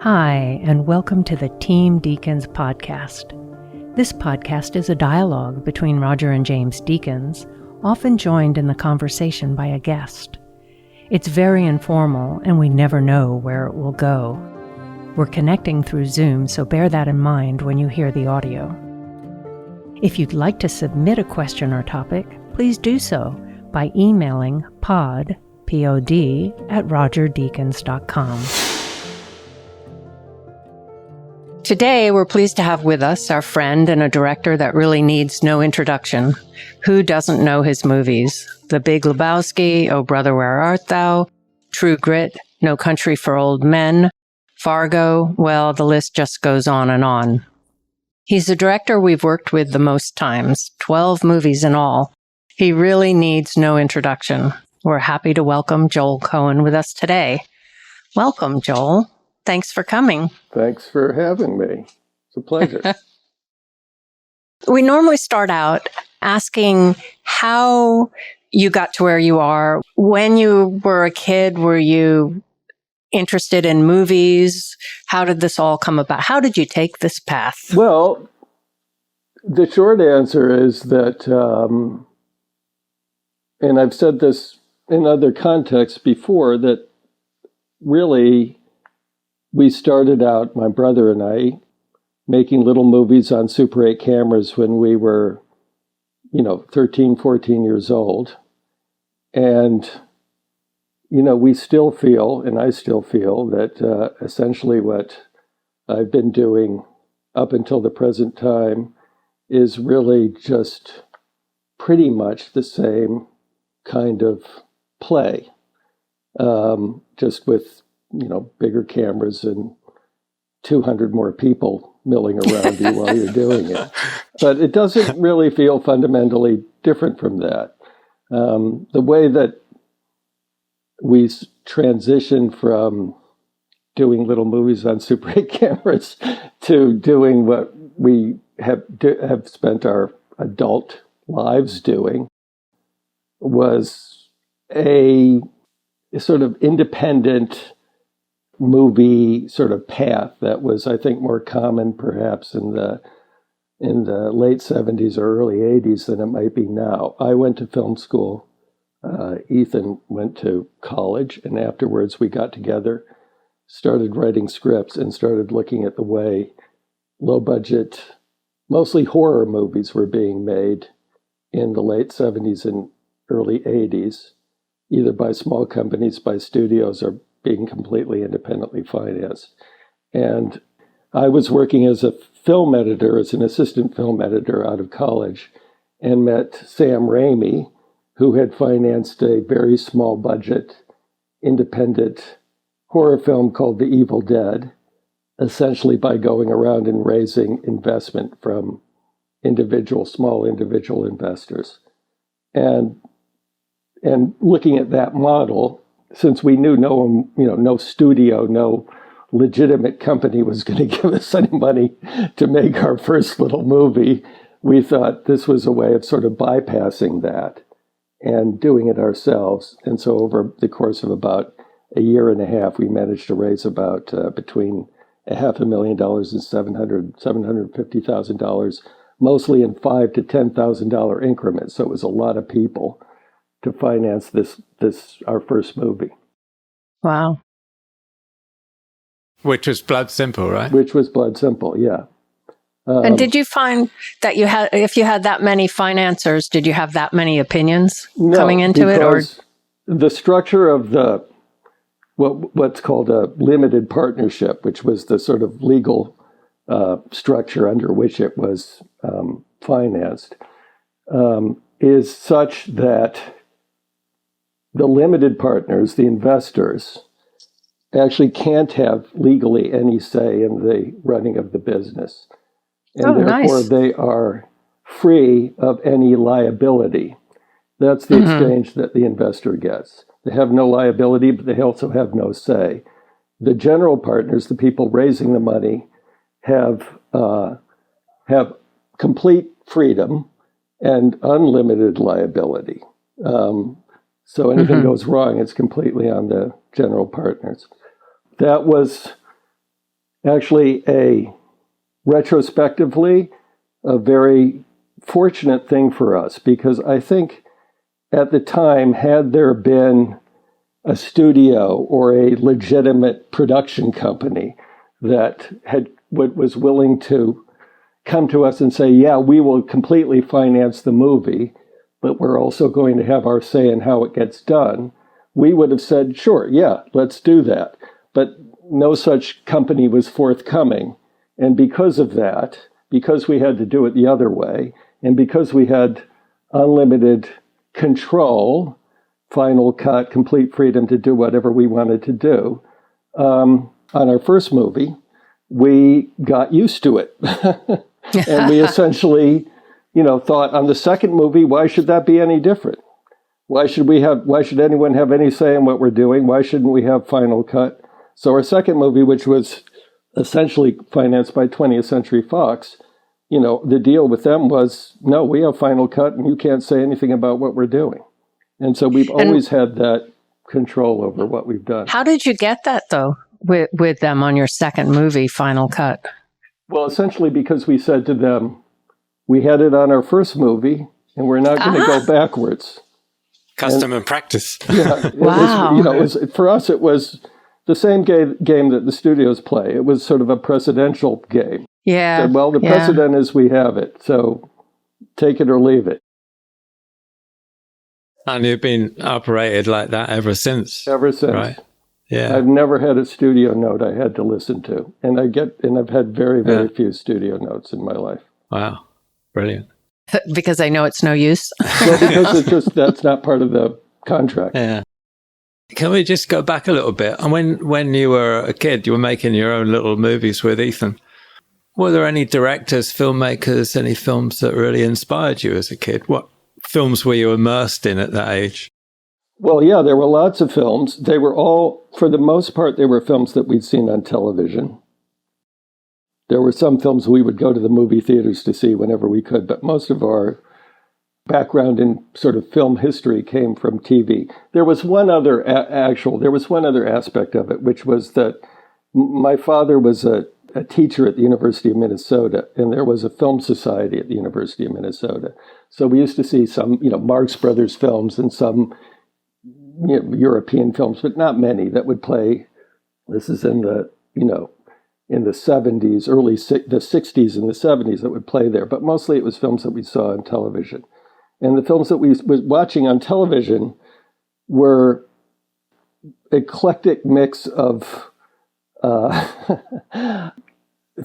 Hi, and welcome to the Team Deakins podcast. This podcast is a dialogue between Roger and James Deakins, often joined in the conversation by a guest. It's very informal, and we never know where it will go. We're connecting through Zoom, so bear that in mind when you hear the audio. If you'd like to submit a question or topic, please do so by emailing pod, P-O-D, at rogerdeakins.com. Today, we're pleased to have with us our friend and a director that really needs no introduction. Who doesn't know his movies? The Big Lebowski, Oh Brother, Where Art Thou? True Grit, No Country for Old Men, Fargo, well, the list just goes on and on. He's a director we've worked with the most times, 12 movies in all. He really needs no introduction. We're happy to welcome JoelCoen with us today. Welcome, Joel. Thanks for coming. Thanks for having me. It's a pleasure. We normally start out asking how you got to where you are. When you were a kid, were you interested in movies? How did this all come about? How did you take this path? Well, the short answer is that, and I've said this in other contexts before, that really we started out, my brother and I, making little movies on Super 8 cameras when we were, 13, 14 years old. And, we still feel, and I still feel, that essentially what I've been doing up until the present time is really just pretty much the same kind of play, just with bigger cameras and 200 more people milling around you while you're doing it. But it doesn't really feel fundamentally different from that. The way that we transitioned from doing little movies on Super 8 cameras to doing what we have spent our adult lives doing was a sort of independent movie sort of path that was, I think, more common perhaps in the late 70s or early 80s than it might be now. I went to film school. Ethan went to college, and afterwards we got together, started writing scripts, and started looking at the way low-budget, mostly horror movies were being made in the late 70s and early 80s, either by small companies, by studios, or being completely independently financed. And I was working as a film editor, as an assistant film editor out of college, and met Sam Raimi, who had financed a very small budget, independent horror film called The Evil Dead, essentially by going around and raising investment from small individual investors. And looking at that model, since we knew no studio, no legitimate company was going to give us any money to make our first little movie, we thought this was a way of sort of bypassing that and doing it ourselves. And so over the course of about a year and a half, we managed to raise about between $500,000 and $750,000, mostly in $5,000 to $10,000 increments. So it was a lot of people to finance this our first movie. Wow. Which was Blood Simple, right? Which was Blood Simple, yeah. And did you find that if you had that many financiers, did you have that many opinions coming into it? Or the structure of what's called a limited partnership, which was the sort of legal structure under which it was financed, is such that the limited partners, the investors, actually can't have legally any say in the running of the business. And therefore, nice. They are free of any liability. That's the exchange that the investor gets. They have no liability, but they also have no say. The general partners, the people raising the money, have complete freedom and unlimited liability. So anything goes wrong, it's completely on the general partners. That was actually retrospectively, a very fortunate thing for us, because I think at the time, had there been a studio or a legitimate production company that was willing to come to us and say, yeah, we will completely finance the movie, but we're also going to have our say in how it gets done, we would have said, sure, yeah, let's do that. But no such company was forthcoming. And because of that, because we had to do it the other way, and because we had unlimited control, final cut, complete freedom to do whatever we wanted to do, on our first movie, we got used to it. And we essentially, thought on the second movie, why should that be any different? Why should anyone have any say in what we're doing? Why shouldn't we have final cut? So our second movie, which was essentially financed by 20th Century Fox, the deal with them was, no, we have final cut and you can't say anything about what we're doing. And so we've always had that control over what we've done. How did you get that, though, with them on your second movie, Final Cut? Well, essentially because we said to them, we had it on our first movie and we're not going to go backwards. Custom and practice. Yeah. Wow. For us, it was the same game that the studios play. It was sort of a precedential game. Yeah. So, well, the precedent is we have it, so take it or leave it. And you've been operated like that ever since. Ever since. Right. Yeah. I've never had a studio note I had to listen to. And I've had very, very few studio notes in my life. Wow. Brilliant. Because I know it's no use. Well, because that's not part of the contract. Yeah. Can we just go back a little bit? And when you were a kid, you were making your own little movies with Ethan. Were there any directors, filmmakers, any films that really inspired you as a kid? What films were you immersed in at that age? Well, yeah, there were lots of films. They were all, for the most part, they were films that we'd seen on television. There were some films we would go to the movie theaters to see whenever we could, but most of our background in sort of film history came from TV. There was one other aspect of it, which was that my father was a teacher at the University of Minnesota, and there was a film society at the University of Minnesota. So we used to see some, Marx Brothers films and some European films, but not many that would play. This is in the 70s, the 60s and the 70s that would play there. But mostly it was films that we saw on television. And the films that we was watching on television were eclectic mix of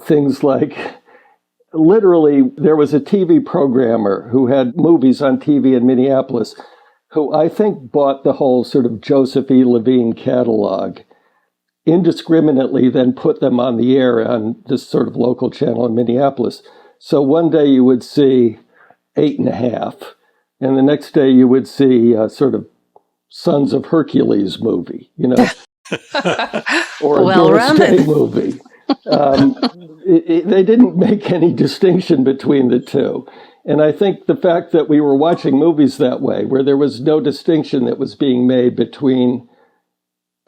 things like, literally, there was a TV programmer who had movies on TV in Minneapolis, who I think bought the whole sort of Joseph E. Levine catalog, indiscriminately then put them on the air on this sort of local channel in Minneapolis. So one day you would see 8½, and the next day you would see sort of Sons of Hercules movie, or a Doris Day movie. They didn't make any distinction between the two. And I think the fact that we were watching movies that way, where there was no distinction that was being made between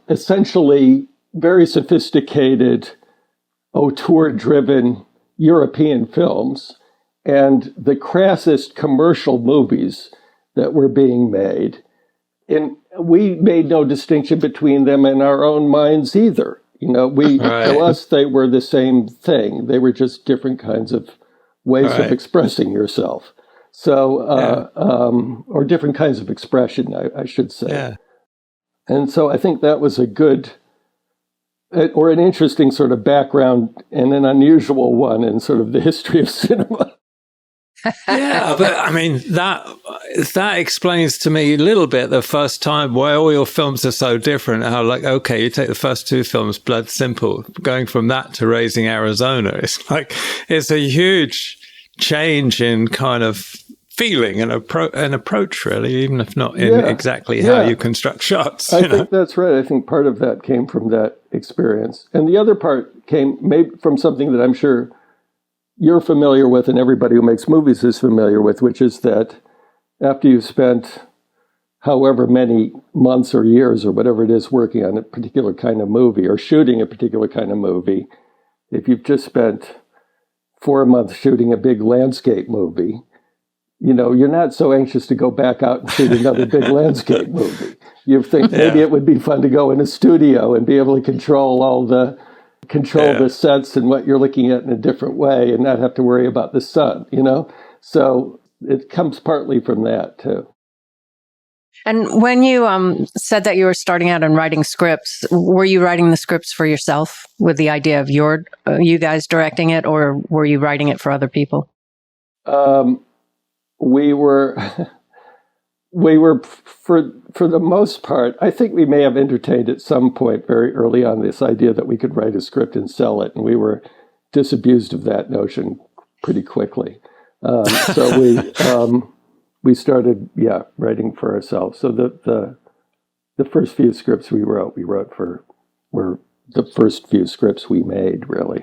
essentially very sophisticated, auteur-driven European films and the crassest commercial movies that were being made. And we made no distinction between them in our own minds either. To us, they were the same thing. They were just different kinds of ways of expressing yourself. So, or different kinds of expression, I should say. Yeah. And so I think that was a good, or an interesting sort of background and an unusual one in sort of the history of cinema. Yeah, but I mean, that explains to me a little bit the first time why all your films are so different. How, like, okay, you take the first two films, Blood Simple, going from that to Raising Arizona. It's a huge change in kind of feeling and approach, really, even if not in exactly how you construct shots. I think that's right. I think part of that came from that experience. And the other part came maybe from something that I'm sure you're familiar with and everybody who makes movies is familiar with, which is that after you've spent however many months or years or whatever it is working on a particular kind of movie or shooting a particular kind of movie, if you've just spent 4 months shooting a big landscape movie, you're not so anxious to go back out and shoot another big landscape movie. You think maybe it would be fun to go in a studio and be able to control the sets and what you're looking at in a different way and not have to worry about the sun, So it comes partly from that too. And when you said that you were starting out and writing scripts, were you writing the scripts for yourself with the idea of you guys directing it, or were you writing it for other people? We were for the most part, I think we may have entertained at some point very early on this idea that we could write a script and sell it, and we were disabused of that notion pretty quickly. So we started, writing for ourselves. So the first few scripts we wrote were the first few scripts we made, really.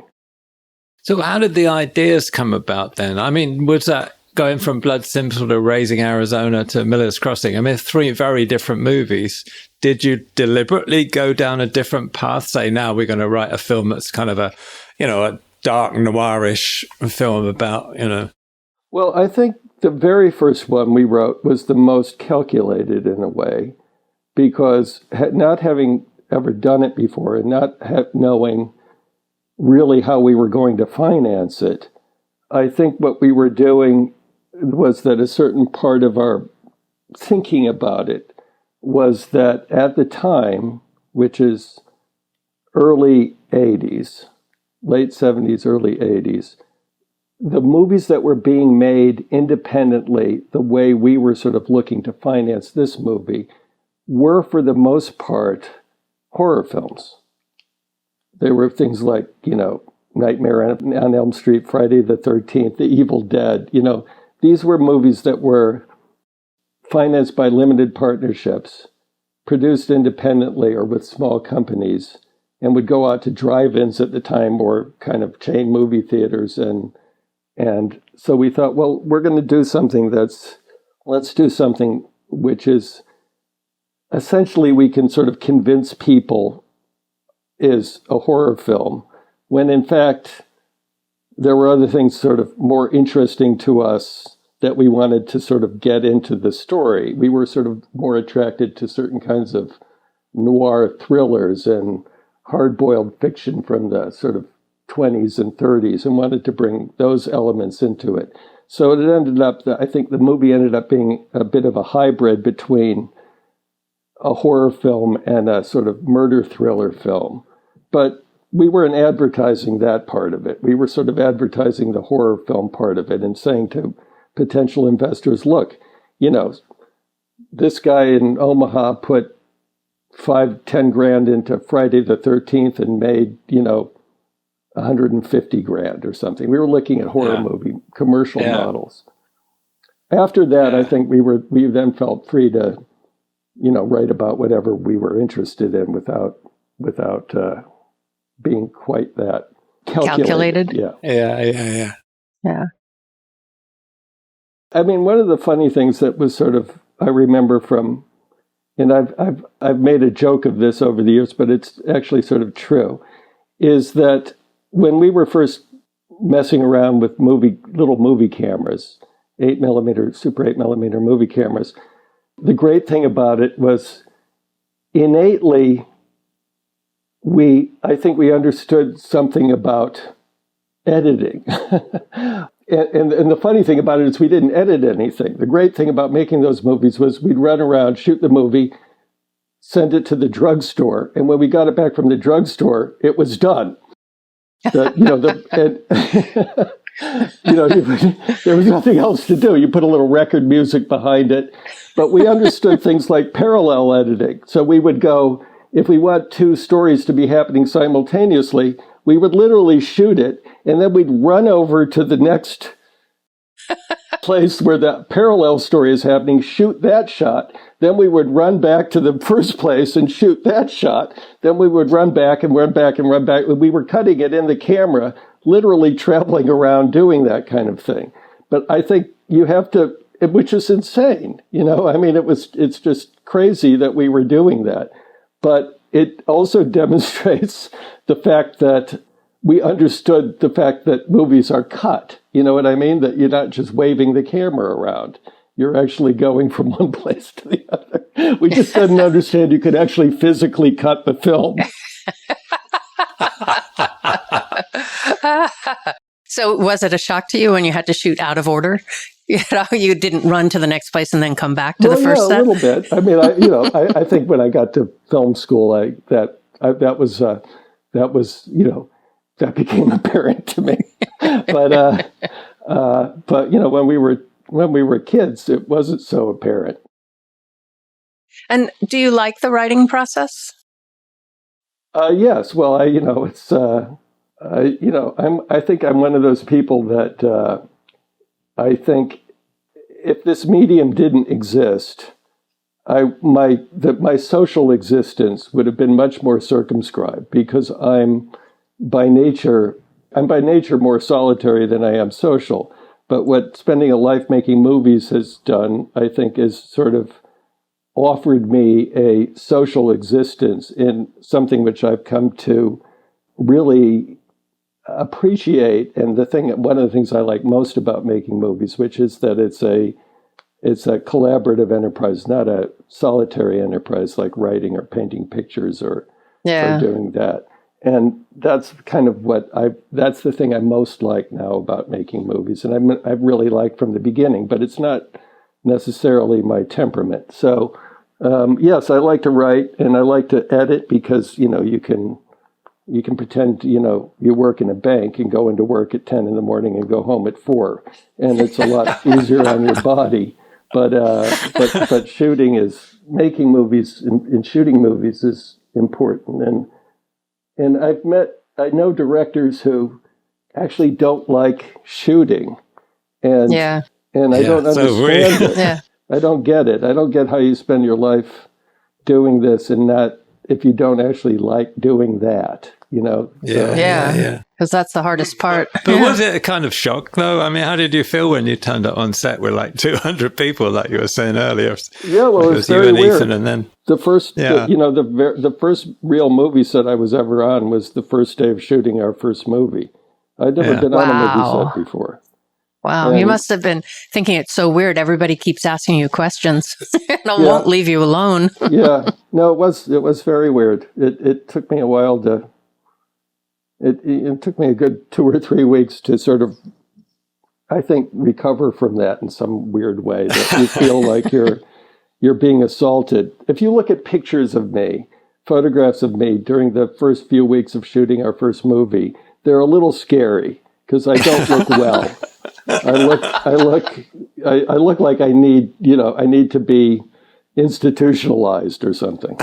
So how did the ideas come about then? I mean, was that going from Blood Simple to Raising Arizona to Miller's Crossing? I mean, 3 very different movies. Did you deliberately go down a different path? Say, now we're going to write a film that's kind of a dark noirish film about, Well, I think the very first one we wrote was the most calculated in a way, because not having ever done it before and not knowing really how we were going to finance it, I think what we were doing was that a certain part of our thinking about it was that at the time, which is early 80s, late 70s, early 80s, the movies that were being made independently, the way we were sort of looking to finance this movie, were for the most part horror films. They were things like, Nightmare on Elm Street, Friday the 13th, The Evil Dead. These were movies that were financed by limited partnerships, produced independently or with small companies, and would go out to drive-ins at the time or kind of chain movie theaters. And so we thought, well, we're going to do something let's do something which is essentially we can sort of convince people is a horror film, when in fact there were other things sort of more interesting to us that we wanted to sort of get into the story. We were sort of more attracted to certain kinds of noir thrillers and hard-boiled fiction from the sort of 20s and 30s and wanted to bring those elements into it. So it ended up, I think the movie ended up being a bit of a hybrid between a horror film and a sort of murder thriller film. But we weren't advertising that part of it. We were sort of advertising the horror film part of it and saying to potential investors, look, this guy in Omaha put $5-10 into Friday the 13th and made, $150,000 or something. We were looking at horror movie commercial models. After that, I think we then felt free to, write about whatever we were interested in without being quite that calculated. Yeah. I mean, one of the funny things that was sort of, I remember from, and I've made a joke of this over the years, but it's actually sort of true, is that when we were first messing around with little movie cameras, 8mm, Super 8mm movie cameras, the great thing about it was innately, I think we understood something about editing. And the funny thing about it is we didn't edit anything. The great thing about making those movies was we'd run around, shoot the movie, send it to the drugstore, and when we got it back from the drugstore, it was done. There was nothing else to do. You put a little record music behind it, but we understood things like parallel editing. So we would go, if we want 2 stories to be happening simultaneously, we would literally shoot it, and then we'd run over to the next place where the parallel story is happening, shoot that shot. Then we would run back to the first place and shoot that shot. Then we would run back and run back and run back. We were cutting it in the camera, literally traveling around doing that kind of thing. But I think you have to which is insane. I mean, it's just crazy that we were doing that. But it also demonstrates the fact that we understood the fact that movies are cut. You know what I mean? That you're not just waving the camera around. You're actually going from one place to the other. We just didn't understand you could actually physically cut the film. So was it a shock to you when you had to shoot out of order? You didn't run to the next place and then come back to the first set? A little bit. I mean, I think when I got to film school, that became apparent to me. But when we were kids, it wasn't so apparent. And do you like the writing process? Yes. Well, I think I'm one of those people that I think if this medium didn't exist, my social existence would have been much more circumscribed, because I'm by nature more solitary than I am social. But what spending a life making movies has done, I think, is sort of offered me a social existence in something which I've come to really appreciate. And one of the things I like most about making movies, which is that it's a collaborative enterprise, not a solitary enterprise like writing or painting pictures or doing that. And that's kind of that's the thing I most like now about making movies. And I've really liked from the beginning, but it's not necessarily my temperament. So, yes, I like to write and I like to edit, because, you can pretend, you work in a bank and go into work at 10 in the morning and go home at 4. And it's a lot easier on your body. But making movies and shooting movies is important. And I know directors who actually don't like shooting. And I don't understand it. Yeah. I don't get it. I don't get how you spend your life doing this and not, if you don't actually like doing that, Yeah. Because that's the hardest part. But was it a kind of shock, though? I mean, how did you feel when you turned up on set with like 200 people, like you were saying earlier? Yeah, well, it was very weird. Ethan, and then the first, the first real movie set I was ever on was the first day of shooting our first movie. I'd never been on a movie set before. Wow, you must have been thinking it's so weird. Everybody keeps asking you questions and won't leave you alone. Yeah, no, it was very weird. It took me a while to. It took me a good 2 or 3 weeks to sort of, I think, recover from that in some weird way, that you feel like you're being assaulted. If you look at pictures of me, photographs of me during the first few weeks of shooting our first movie, they're a little scary because I don't look well. I look like I need to be institutionalized or something.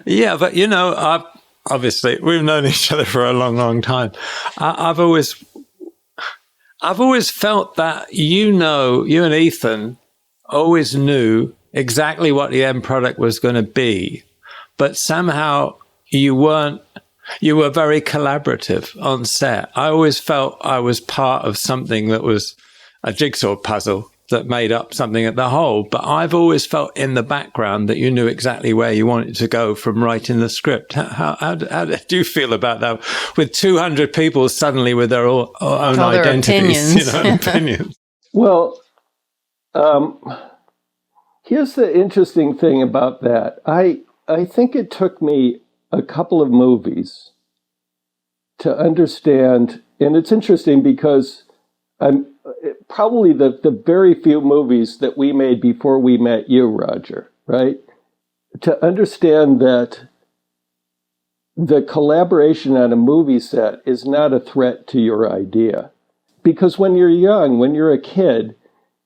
Yeah, but obviously, we've known each other for a long, long time. I've always felt that you and Ethan always knew exactly what the end product was going to be, but somehow you were very collaborative on set. I always felt I was part of something that was a jigsaw puzzle that made up something at the whole. But I've always felt in the background that you knew exactly where you wanted to go from writing the script. How did you feel about that? With 200 people suddenly with their own identities, opinions. Well, here's the interesting thing about that. I think it took me a couple of movies to understand, and it's interesting because probably the very few movies that we made before we met you, Roger, right? To understand that the collaboration on a movie set is not a threat to your idea. Because when you're young, when you're a kid,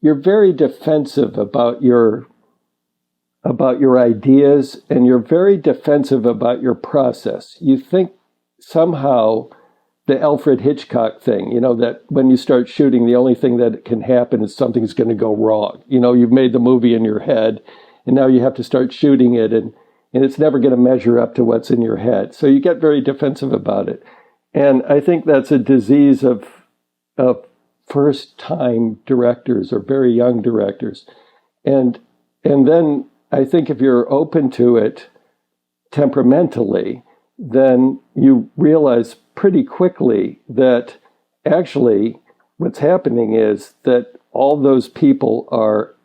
you're very defensive about your ideas, and you're very defensive about your process. You think somehow the Alfred Hitchcock thing, that when you start shooting, the only thing that can happen is something's going to go wrong. You've made the movie in your head, and now you have to start shooting it, and it's never going to measure up to what's in your head. So you get very defensive about it. And I think that's a disease of first-time directors or very young directors. And then I think if you're open to it temperamentally, then you realize pretty quickly that actually what's happening is that all those people are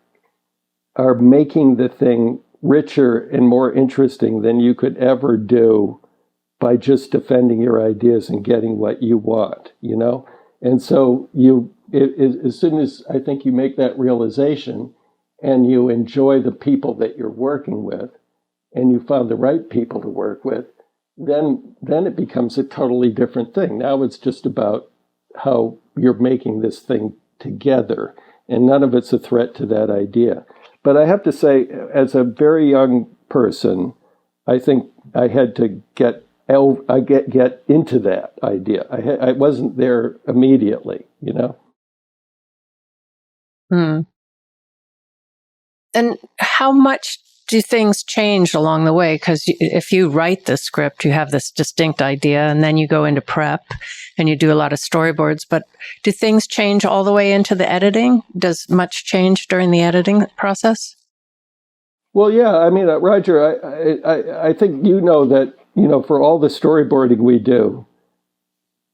making the thing richer and more interesting than you could ever do by just defending your ideas and getting what you want, you know? And so as soon as I think you make that realization and you enjoy the people that you're working with and you found the right people to work with, then it becomes a totally different thing. Now it's just about how you're making this thing together, and none of it's a threat to that idea. But I have to say, as a very young person, I think I had to get into that idea. I wasn't there immediately, you know. And how much do things change along the way? Because if you write the script, you have this distinct idea, and then you go into prep and you do a lot of storyboards. But do things change all the way into the editing? Does much change during the editing process? Well, yeah. I mean, Roger, I think you know that, you know, for all the storyboarding we do,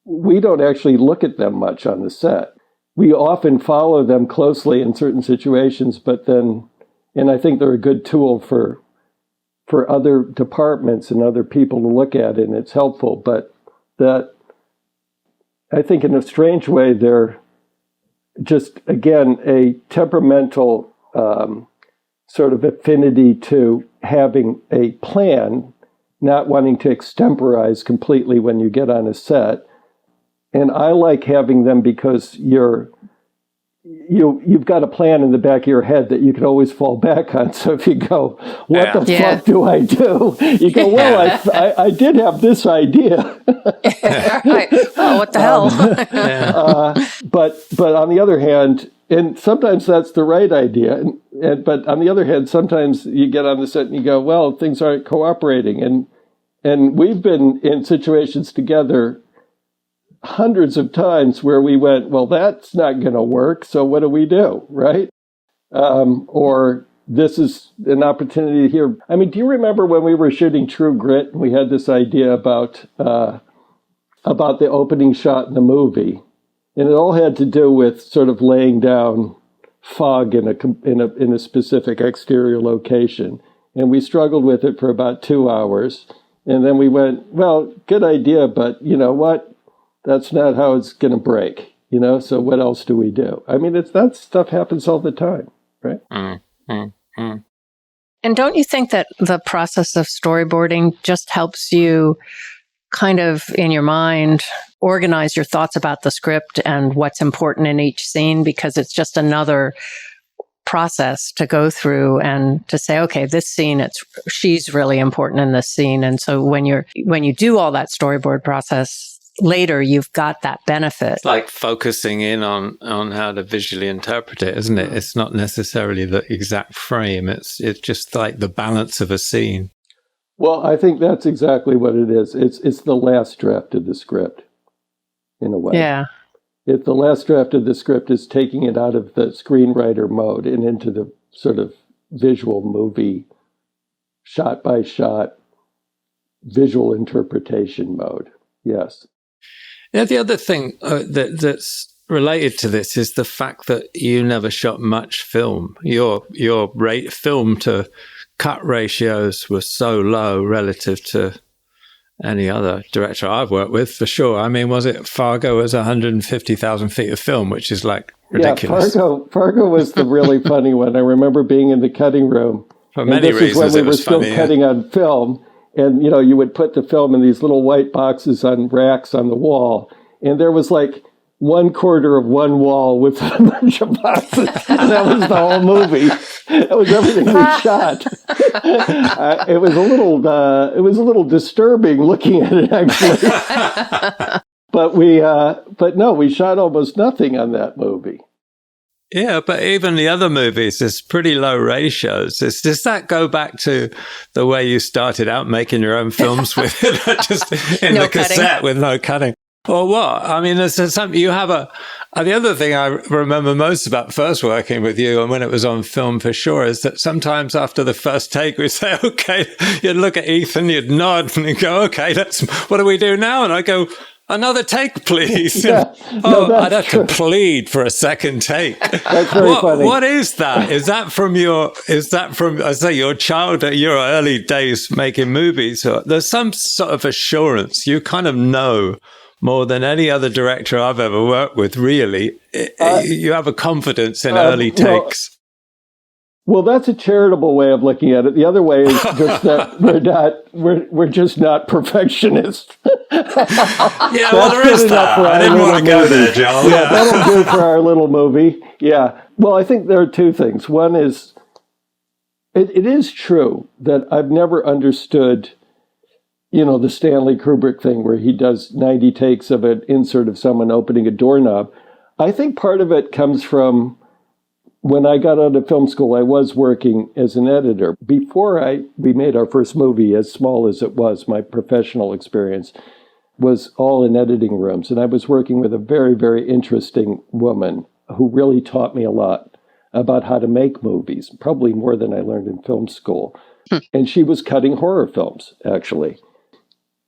we don't actually look at them much on the set. We often follow them closely in certain situations, but then, and I think they're a good tool for other departments and other people to look at, and it's helpful. But that, I think in a strange way, they're just, again, a temperamental sort of affinity to having a plan, not wanting to extemporize completely when you get on a set. And I like having them because you've got a plan in the back of your head that you can always fall back on. So if you go, what the fuck do I do? You go, well, I did have this idea. Right. Well, what the hell? But on the other hand, and sometimes that's the right idea. But on the other hand, sometimes you get on the set and you go, well, things aren't cooperating. And we've been in situations together hundreds of times where we went, well, that's not going to work. So what do we do? Right. Or this is an opportunity here. I mean, do you remember when we were shooting True Grit and we had this idea about the opening shot in the movie? And it all had to do with sort of laying down fog in a specific exterior location. And we struggled with it for about 2 hours. And then we went, well, good idea, but you know what? That's not how it's going to break, you know? So what else do we do? I mean, that stuff happens all the time, right? And don't you think that the process of storyboarding just helps you kind of in your mind organize your thoughts about the script and what's important in each scene, because it's just another process to go through and to say, okay, this scene, she's really important in this scene. And so when you do all that storyboard process later, you've got that benefit. It's like focusing in on how to visually interpret it, isn't it? It's not necessarily the exact frame. It's just like the balance of a scene. Well, I think that's exactly what it is. It's the last draft of the script, in a way. Yeah. If the last draft of the script is taking it out of the screenwriter mode and into the sort of visual movie, shot by shot, visual interpretation mode. Yes. Yeah, the other thing that's related to this is the fact that you never shot much film. Your film to cut ratios were so low relative to any other director I've worked with, for sure. I mean, was it Fargo was 150,000 feet of film, which is like ridiculous. Yeah, Fargo was the really funny one. I remember being in the cutting room. For many reasons, when we were still cutting on film. And, you know, you would put the film in these little white boxes on racks on the wall. And there was like 1/4 of one wall with a bunch of boxes. And that was the whole movie. That was everything we shot. It was a little disturbing looking at it, actually. But no, we shot almost nothing on that movie. Yeah, but even the other movies, there's pretty low ratios. Does that go back to the way you started out making your own films with just in the cassette with no cutting? Or what? I mean, there's something, you have And the other thing I remember most about first working with you, and when it was on film for sure, is that sometimes after the first take, we'd say, okay, you'd look at Ethan, you'd nod, and you'd go, okay, what do we do now? And I go, another take, please. Yeah. I'd have to plead for a second take. That's very funny. What is that? Is that from your childhood, your early days making movies? Or there's some sort of assurance. You kind of know more than any other director I've ever worked with, really. You have a confidence in early takes. Well, that's a charitable way of looking at it. The other way is just that we're just not perfectionists. Yeah, well, there is that. I didn't want to go there, Joel. Yeah, that'll do for our little movie. Yeah. Well, I think there are two things. One is, it is true that I've never understood, the Stanley Kubrick thing where he does 90 takes of an insert of someone opening a doorknob. I think part of it comes from when I got out of film school, I was working as an editor. Before we made our first movie, as small as it was, my professional experience was all in editing rooms. And I was working with a very, very interesting woman who really taught me a lot about how to make movies, probably more than I learned in film school. And she was cutting horror films, actually.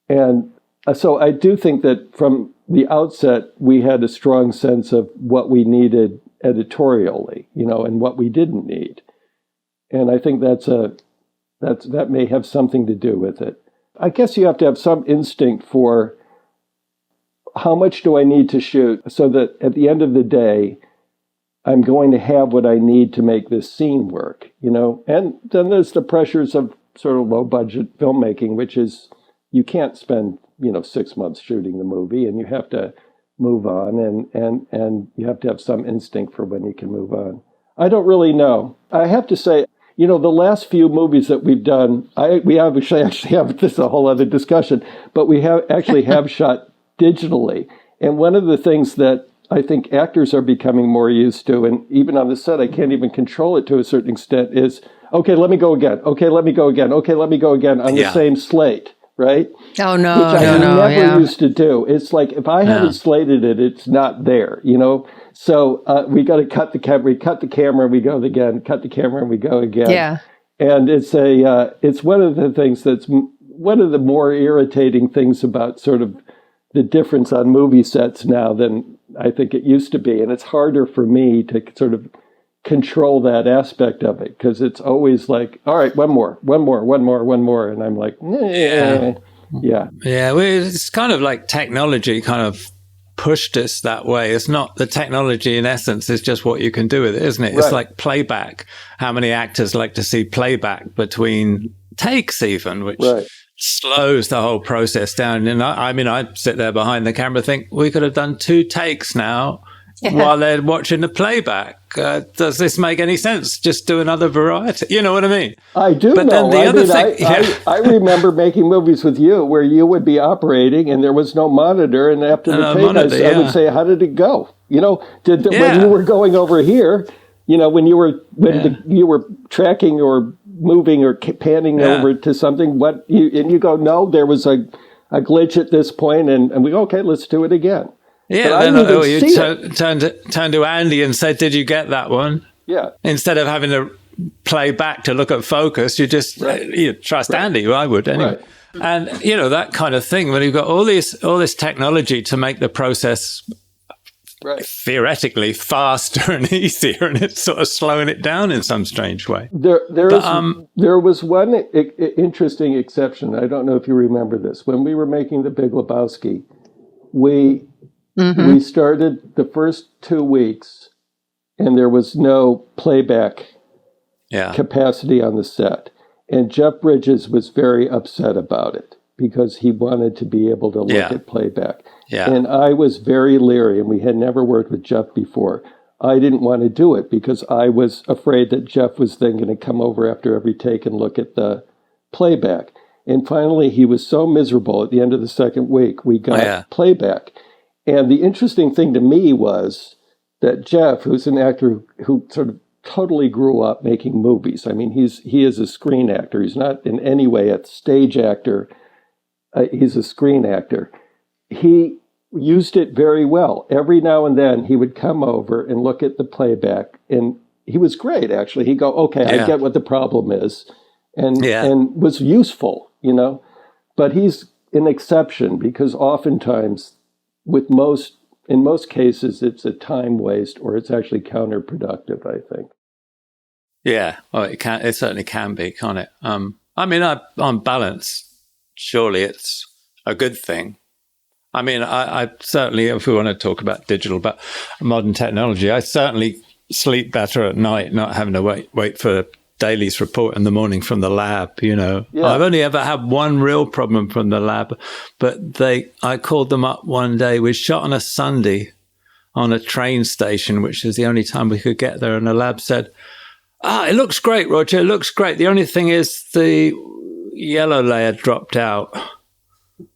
And so I do think that from the outset, we had a strong sense of what we needed editorially, and what we didn't need. And I think that may have something to do with it. I guess you have to have some instinct for how much do I need to shoot so that at the end of the day, I'm going to have what I need to make this scene work, And then there's the pressures of sort of low budget filmmaking, which is you can't spend, 6 months shooting the movie, and you have to move on, and you have to have some instinct for when you can move on. I don't really know. I have to say, the last few movies that we've done, we actually have, this is a whole other discussion, but we have shot digitally. And one of the things that I think actors are becoming more used to, and even on the set, I can't even control it to a certain extent, is, okay, let me go again. Okay, let me go again. Okay, let me go again on the same slate. Right? Oh, no, which I never used to do. It's like, if I haven't slated it, it's not there, So we got to cut the camera, we go again, cut the camera, and we go again. Yeah. And it's one of the things that's one of the more irritating things about sort of the difference on movie sets now than I think it used to be. And it's harder for me to sort of control that aspect of it, because it's always like, all right, one more, and I'm like, yeah. Well, it's kind of like technology kind of pushed us that way. It's not the technology in essence, is just what you can do with it, isn't it? Right. It's like playback. How many actors like to see playback between takes even, which slows the whole process down. And I sit there behind the camera, think we could have done 2 takes now while they're watching the playback. Does this make any sense? Just do another variety. You know what I mean? I do but know. Then the other thing, I remember making movies with you where you would be operating and there was no monitor. And after the take, I would say, how did it go? When you were going over here, when you were tracking or moving or panning over to something, and you go, no, there was a glitch at this point, and we go, okay, let's do it again. Yeah, then you turned to Andy and said, did you get that one? Yeah. Instead of having to play back to look at focus, you just you trust Andy. Well, I would anyway. Right. And, that kind of thing, when you've got all this technology to make the process theoretically faster and easier, and it's sort of slowing it down in some strange way. There was one interesting exception. I don't know if you remember this. When we were making The Big Lebowski, we started the first 2 weeks, and there was no playback capacity on the set. And Jeff Bridges was very upset about it because he wanted to be able to look at playback. Yeah. And I was very leery, and we had never worked with Jeff before. I didn't want to do it because I was afraid that Jeff was then going to come over after every take and look at the playback. And finally, he was so miserable at the end of the second week, we got playback. And the interesting thing to me was that Jeff, who's an actor who sort of totally grew up making movies. I mean, he is a screen actor. He's not in any way a stage actor. He's a screen actor. He used it very well. Every now and then he would come over and look at the playback, and he was great, actually. He'd go, okay, I get what the problem is, and was useful, you know. But he's an exception, because oftentimes in most cases, it's a time waste, or it's actually counterproductive, I think. Yeah, well, it certainly can be, can't it? I mean, on balance, surely it's a good thing. I mean, I certainly, if we want to talk about digital, but modern technology, I certainly sleep better at night, not having to wait for Daly's report in the morning from the lab, you know. Yeah. I've only ever had one real problem from the lab, but I called them up one day. We shot on a Sunday on a train station, which is the only time we could get there. And the lab said, it looks great, Roger. It looks great. The only thing is the yellow layer dropped out.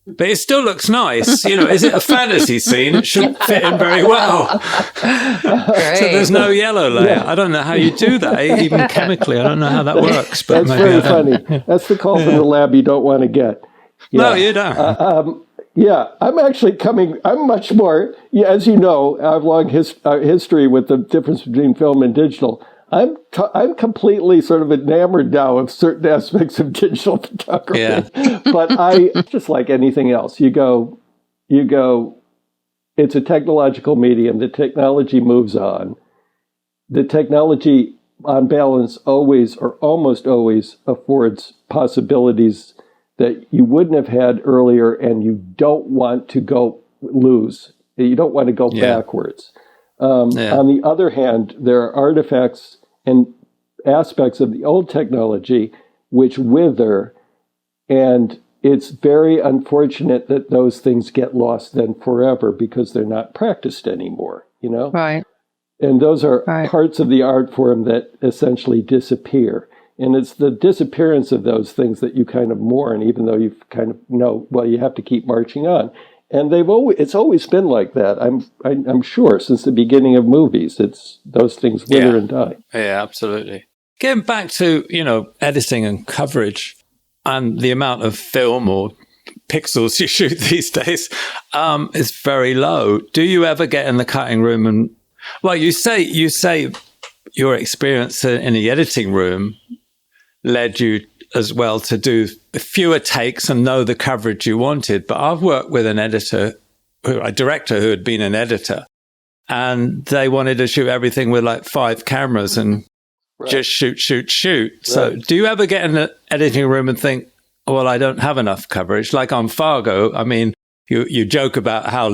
But it still looks nice. You know, is it a fantasy scene? It should fit in very well. So there's no yellow layer. Yeah. I don't know how you do that, even chemically. I don't know how that works. But that's very funny. That's the call from the lab you don't want to get. Yeah. No, you don't. I'm actually I'm much more, as you know, I have a long history with the difference between film and digital. I'm completely sort of enamored now of certain aspects of digital photography. Yeah. But just like anything else, you go, it's a technological medium. The technology moves on. The technology, on balance, always or almost always affords possibilities that you wouldn't have had earlier, and you don't want to lose. You don't want to go backwards. On the other hand, there are artifacts and aspects of the old technology which wither, and it's very unfortunate that those things get lost then forever because they're not practiced anymore, you know? Right. And those are parts of the art form that essentially disappear. And it's the disappearance of those things that you kind of mourn, even though you kind of know, well, you have to keep marching on. And it's always been like that. I'm sure since the beginning of movies, it's those things wither and die. Yeah, absolutely. Getting back to, editing and coverage and the amount of film or pixels you shoot these days is very low. Do you ever get in the cutting room and, well, you say your experience in the editing room led you as well to do fewer takes and know the coverage you wanted. But I've worked with a director who had been an editor, and they wanted to shoot everything with like 5 cameras and just shoot. Right. So do you ever get in the editing room and think, well, I don't have enough coverage? Like on Fargo, I mean, you joke about how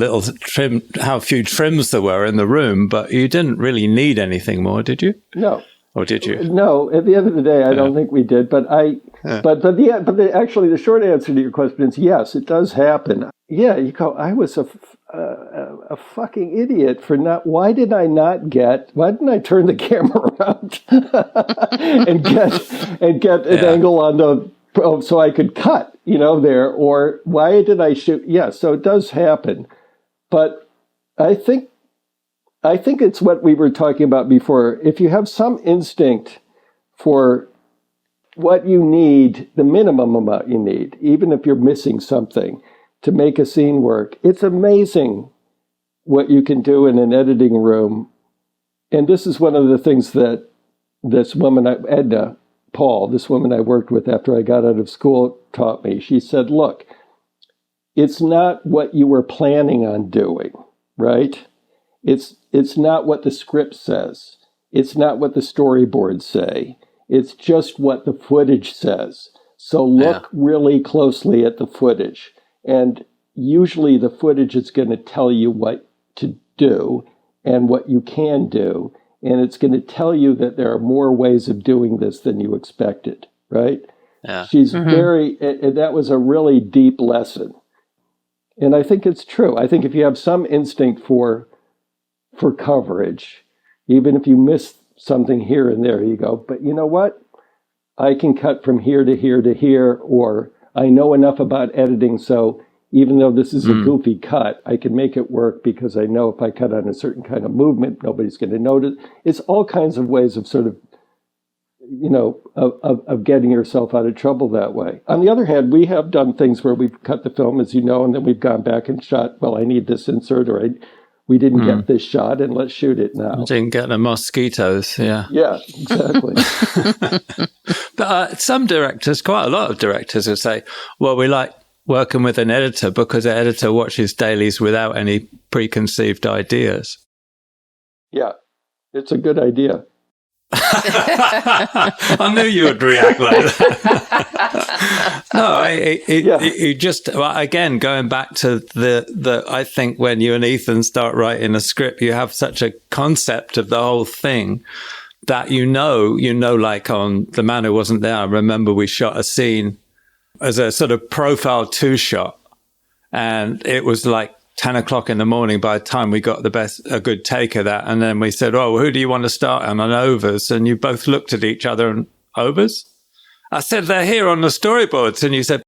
few trims there were in the room, but you didn't really need anything more, did you? No. Or did you? No. At the end of the day, I don't think we did. But actually, the short answer to your question is yes, it does happen. Yeah, I was a fucking idiot for not. Why didn't I turn the camera around and get an angle on so I could cut, there? Or why did I shoot? Yeah, so it does happen. But I think it's what we were talking about before. If you have some instinct for what you need, the minimum amount you need, even if you're missing something to make a scene work, it's amazing what you can do in an editing room. And this is one of the things that this woman, Edna Paul, this woman I worked with after I got out of school, taught me. She said, look, it's not what you were planning on doing, right? It's not what the script says. It's not what the storyboards say. It's just what the footage says. So look really closely at the footage. And usually the footage is going to tell you what to do and what you can do. And it's going to tell you that there are more ways of doing this than you expected, right? Yeah. She's and that was a really deep lesson. And I think it's true. I think if you have some instinct for coverage, even if you miss something here and there, you go, but you know what? I can cut from here to here to here, or I know enough about editing, so even though this is a goofy cut, I can make it work because I know if I cut on a certain kind of movement, nobody's going to notice. It's all kinds of ways of sort of of getting yourself out of trouble that way. On the other hand, we have done things where we've cut the film, as you know, and then we've gone back and shot, well, I need this insert, or we didn't get this shot, and let's shoot it now. Didn't get the mosquitoes, yeah. Yeah, exactly. But some directors, quite a lot of directors will say, well, we like working with an editor because the editor watches dailies without any preconceived ideas. Yeah, it's a good idea. I knew you would react like that. No, it just, well, again, going back to the, I think when you and Ethan start writing a script, you have such a concept of the whole thing that you know, like on The Man Who Wasn't There, I remember we shot a scene as a sort of profile 2 shot, and it was like 10 o'clock in the morning by the time we got a good take of that. And then we said, oh, who do you want to start on overs? And you both looked at each other and, overs? I said, they're here on the storyboards. And you said,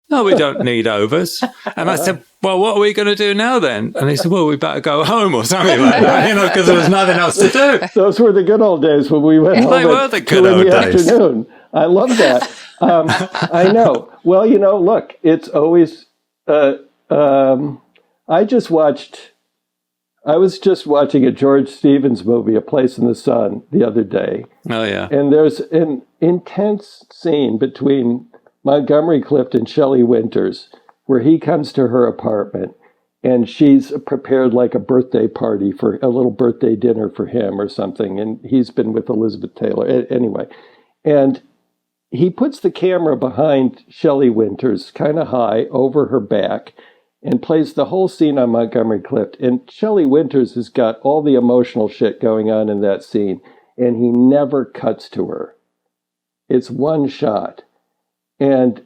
no, we don't need overs. And I said, well, what are we going to do now then? And he said, well, we better go home or something like that, because there was nothing else to do. Those were the good old days when we went home they were the good old days. Afternoon. I love that. I know. Well, look, it's always... I was just watching a George Stevens movie, A Place in the Sun, the other day. Oh, yeah. And there's an intense scene between Montgomery Clift and Shelley Winters where he comes to her apartment and she's prepared like a birthday party for a little birthday dinner for him or something. And he's been with Elizabeth Taylor. Anyway, and he puts the camera behind Shelley Winters kind of high over her back and plays the whole scene on Montgomery Clift. And Shelley Winters has got all the emotional shit going on in that scene, and he never cuts to her. It's one shot. And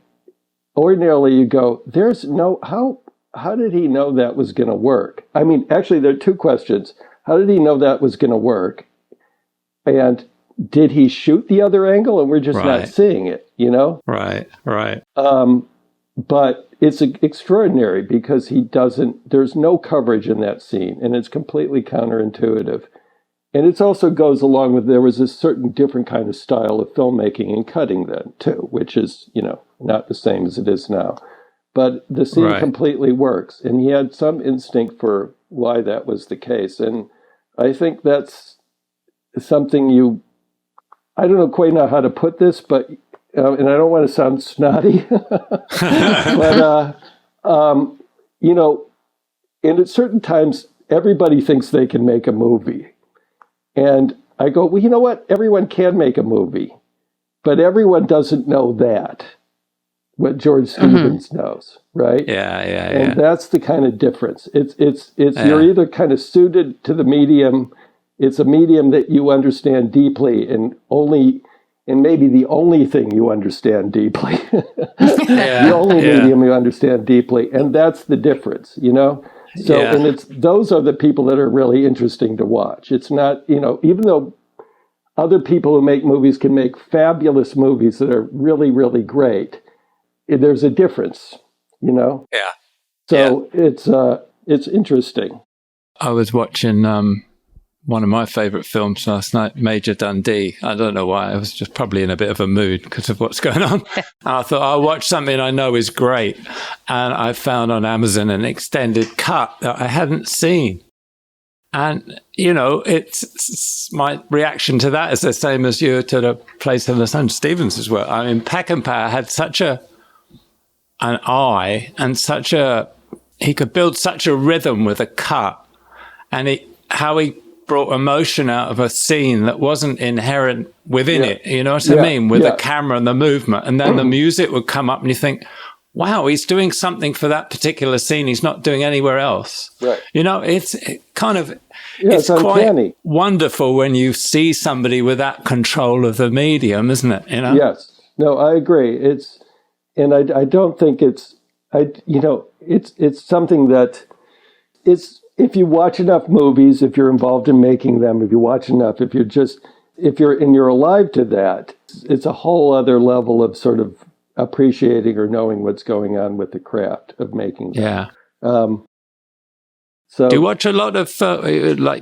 ordinarily you go, there's no, how did he know that was going to work? I mean, actually, there are two questions. How did he know that was going to work? And did he shoot the other angle and we're just not seeing it, Right. But it's extraordinary because there's no coverage in that scene, and it's completely counterintuitive. And it also goes along with, there was a certain different kind of style of filmmaking and cutting then, too, which is, not the same as it is now. But the scene completely works, and he had some instinct for why that was the case. And I think that's something I don't quite know how to put this, but... and I don't want to sound snotty, but, and at certain times, everybody thinks they can make a movie. And I go, well, you know what? Everyone can make a movie, but everyone doesn't know what George Stevens knows, right? Yeah. And that's the kind of difference. It's you're either kind of suited to the medium. It's a medium that you understand deeply and maybe the only thing you understand deeply. The only medium you understand deeply. And that's the difference, So, and those are the people that are really interesting to watch. It's not, even though other people who make movies can make fabulous movies that are really, really great, there's a difference, Yeah. So it's interesting. I was watching one of my favorite films last night, Major Dundee. I don't know why. I was just probably in a bit of a mood because of what's going on. And I thought, I'll watch something I know is great. And I found on Amazon an extended cut that I hadn't seen. And, it's my reaction to that is the same as you to The Place in the Sun, Stevens' work. I mean, Peckinpah had such an eye and he could build such a rhythm with a cut. And how he brought emotion out of a scene that wasn't inherent within it. You know what I mean? With the camera and the movement. And then the music would come up and you think, wow, he's doing something for that particular scene he's not doing anywhere else. Right. It's it's quite wonderful when you see somebody with that control of the medium, isn't it? Yes. No, I agree. I don't think it's something that if you watch enough movies, if you're involved in making them, if you watch enough, if you're alive to that, it's a whole other level of sort of appreciating or knowing what's going on with the craft of making them. Yeah. So do you watch a lot of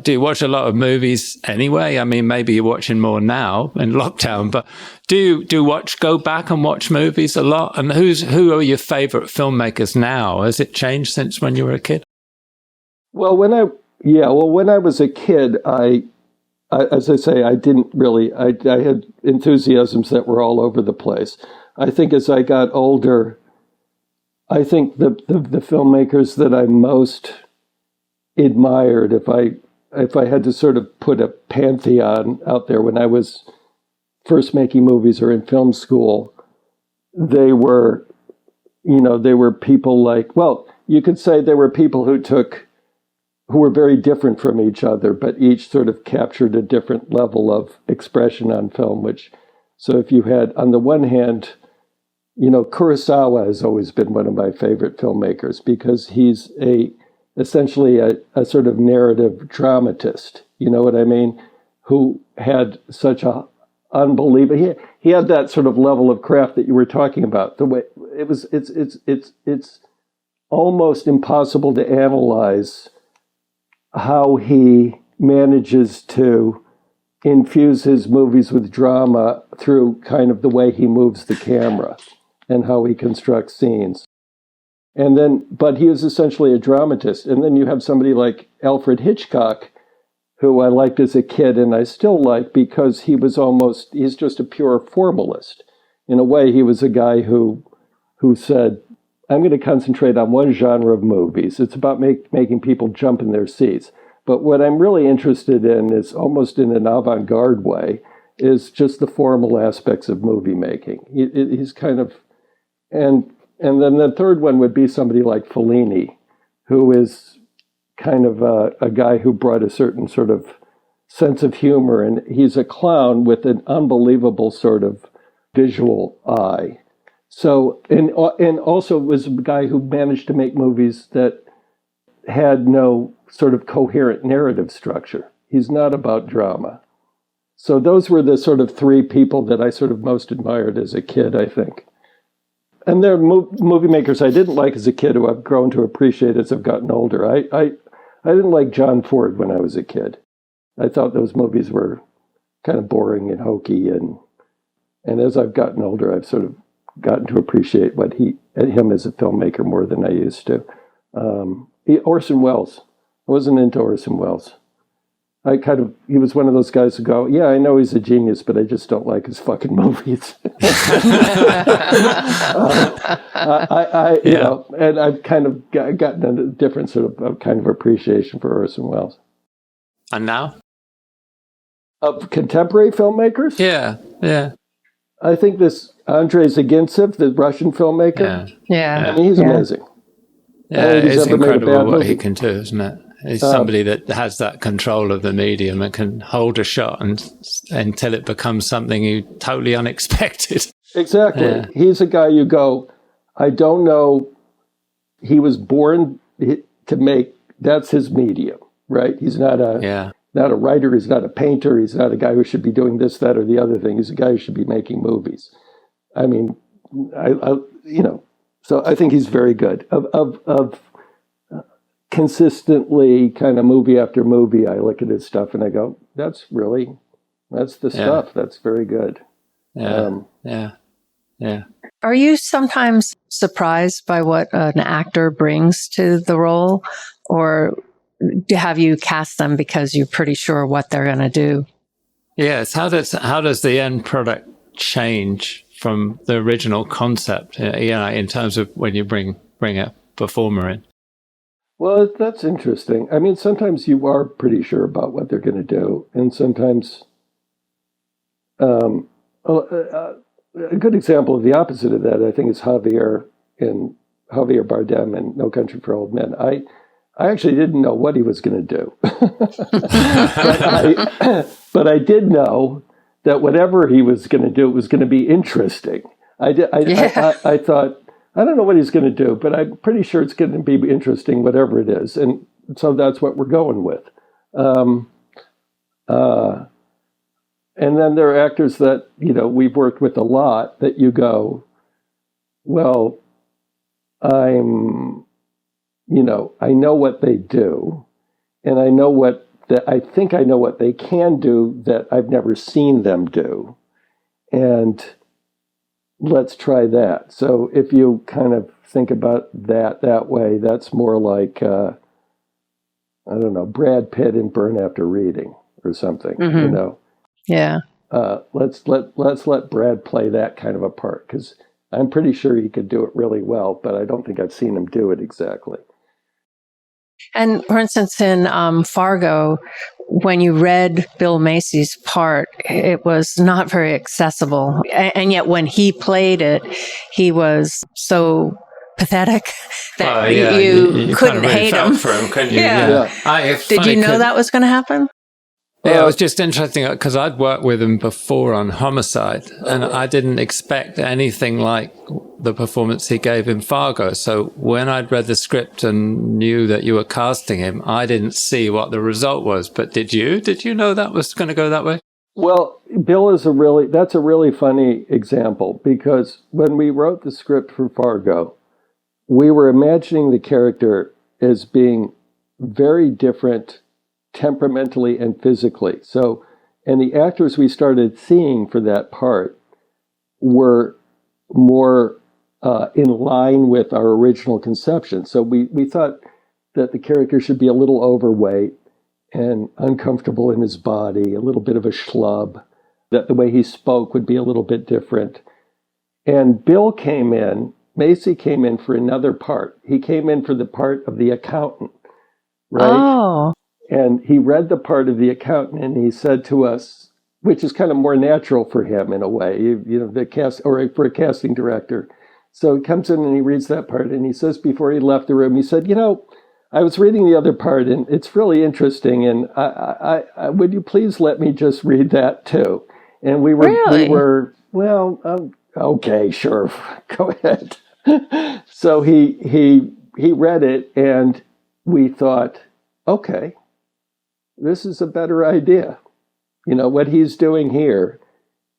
do you watch a lot of movies anyway? I mean, maybe you're watching more now in lockdown, but do you go back and watch movies a lot? And who are your favorite filmmakers now? Has it changed since when you were a kid? Well, when I was a kid, I as I say, I didn't really. I had enthusiasms that were all over the place. I think as I got older, I think the filmmakers that I most admired, if I had to sort of put a pantheon out there when I was first making movies or in film school, they were people like, well, you could say there were people who were very different from each other, but each sort of captured a different level of expression on film, so if you had, on the one hand, Kurosawa has always been one of my favorite filmmakers because he's essentially a sort of narrative dramatist, you know what I mean, who had such a unbelievable, he had that sort of level of craft that you were talking about. The way it's almost impossible to analyze how he manages to infuse his movies with drama through kind of the way he moves the camera and how he constructs scenes. But he was essentially a dramatist. And then you have somebody like Alfred Hitchcock, who I liked as a kid and I still like because he's just a pure formalist. In a way, he was a guy who said, I'm going to concentrate on one genre of movies. It's about making people jump in their seats. But what I'm really interested in is, almost in an avant-garde way, is just the formal aspects of movie making. He's kind of, and then the third one would be somebody like Fellini, who is kind of a guy who brought a certain sort of sense of humor, and he's a clown with an unbelievable sort of visual eye. So, and also was a guy who managed to make movies that had no sort of coherent narrative structure. He's not about drama. So those were the sort of three people that I sort of most admired as a kid, I think. And there are movie makers I didn't like as a kid who I've grown to appreciate as I've gotten older. I didn't like John Ford when I was a kid. I thought those movies were kind of boring and hokey. And as I've gotten older, I've sort of gotten to appreciate him as a filmmaker more than I used to. Orson Welles. I wasn't into Orson Welles. He was one of those guys who go, yeah, I know he's a genius, but I just don't like his fucking movies. And I've kind of gotten a different sort of kind of appreciation for Orson Welles. And now? Of contemporary filmmakers? Yeah. I think this Andrei Zagintsev, the Russian filmmaker, Yeah. I mean, he's amazing. Yeah, it's incredible what he can do, isn't it? He's somebody that has that control of the medium and can hold a shot until it becomes something totally unexpected. Exactly. Yeah. He's a guy you go, I don't know, he was born to make, that's his medium, right? He's not a writer, he's not a painter, he's not a guy who should be doing this, that, or the other thing. He's a guy who should be making movies. I mean, so I think he's very good. Of consistently kind of movie after movie, I look at his stuff and I go, that's the stuff. That's very good. Yeah. Are you sometimes surprised by what an actor brings to the role, or have you cast them because you're pretty sure what they're going to do? Yes. How does the end product change from the original concept? In terms of when you bring a performer in. Well, that's interesting. I mean, sometimes you are pretty sure about what they're going to do, and sometimes a good example of the opposite of that, I think, is Javier Bardem in No Country for Old Men. I actually didn't know what he was going to do, but I did know that whatever he was going to do was going to be interesting. I thought, I don't know what he's going to do, but I'm pretty sure it's going to be interesting, whatever it is. And so that's what we're going with. And then there are actors that, we've worked with a lot that you go, well, I'm I know what they do, and I think I know what they can do that I've never seen them do. And let's try that. So if you kind of think about that way, that's more like, I don't know, Brad Pitt in Burn After Reading or something, Yeah. Let's let Brad play that kind of a part, because I'm pretty sure he could do it really well, but I don't think I've seen him do it exactly. And for instance, in Fargo, when you read Bill Macy's part, it was not very accessible. And yet when he played it, he was so pathetic that you couldn't kind of really hate felt him. for him, couldn't you? Yeah. Did you know that was going to happen? Yeah, it was just interesting because I'd worked with him before on Homicide, and I didn't expect anything like the performance he gave in Fargo. So when I'd read the script and knew that you were casting him, I didn't see what the result was. But did you? Did you know that was going to go that way? Well, Bill that's a really funny example, because when we wrote the script for Fargo, we were imagining the character as being very different temperamentally and physically. So, and the actors we started seeing for that part were more in line with our original conception. So we thought that the character should be a little overweight and uncomfortable in his body, a little bit of a schlub, that the way he spoke would be a little bit different. And Macy came in for another part. He came in for the part of the accountant, right? Oh. And he read the part of the accountant, and he said to us, which is kind of more natural for him in a way, or for a casting director. So he comes in and he reads that part, and he says before he left the room, he said, I was reading the other part, and it's really interesting, and I would you please let me just read that too? And we were okay, sure, go ahead. So he read it, and we thought, okay, this is a better idea. What he's doing here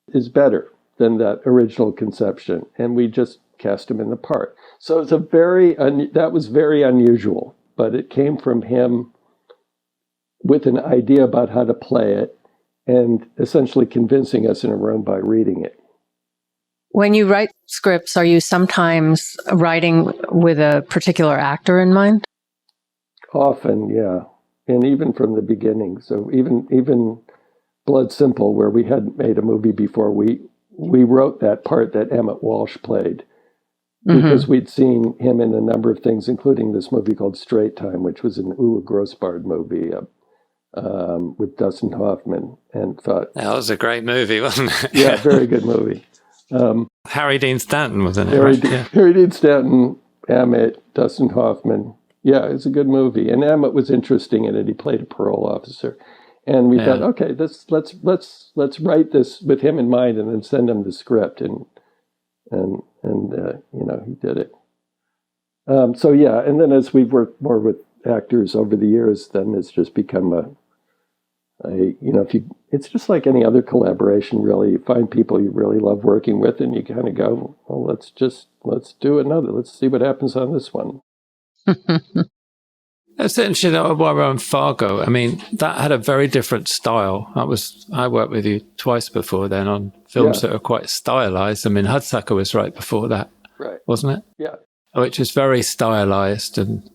is better than that original conception. And we just cast him in the part. So it's that was very unusual, but it came from him with an idea about how to play it and essentially convincing us in a room by reading it. When you write scripts, are you sometimes writing with a particular actor in mind? Often, yeah. And even from the beginning. So even Blood Simple, where we hadn't made a movie before, we wrote that part that Emmett Walsh played because we'd seen him in a number of things, including this movie called Straight Time, which was an Uwe Grossbard movie with Dustin Hoffman, and thought... That was a great movie, wasn't it? Yeah, very good movie. Harry Dean Stanton was in it, Harry Dean Stanton, Emmett, Dustin Hoffman. Yeah, it's a good movie, and Emmett was interesting in it. He played a parole officer, and we thought, okay, let's write this with him in mind, and then send him the script, and he did it. So yeah, and then as we've worked more with actors over the years, then it's just become it's just like any other collaboration, really. You find people you really love working with, and you kind of go, well, let's do another. Let's see what happens on this one. That's interesting. While we're on Fargo, I mean, that had a very different style. I worked with you twice before then on films that are quite stylized. I mean, Hudsucker was right before that, right? Wasn't it? Yeah. Which is very stylized, and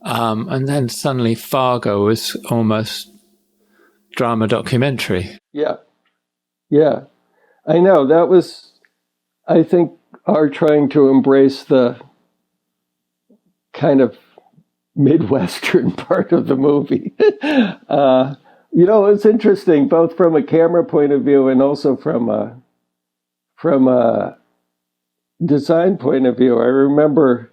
then suddenly Fargo was almost drama documentary. Yeah. I know that was, I think, our trying to embrace the kind of Midwestern part of the movie. It's interesting, both from a camera point of view and also from a design point of view. I remember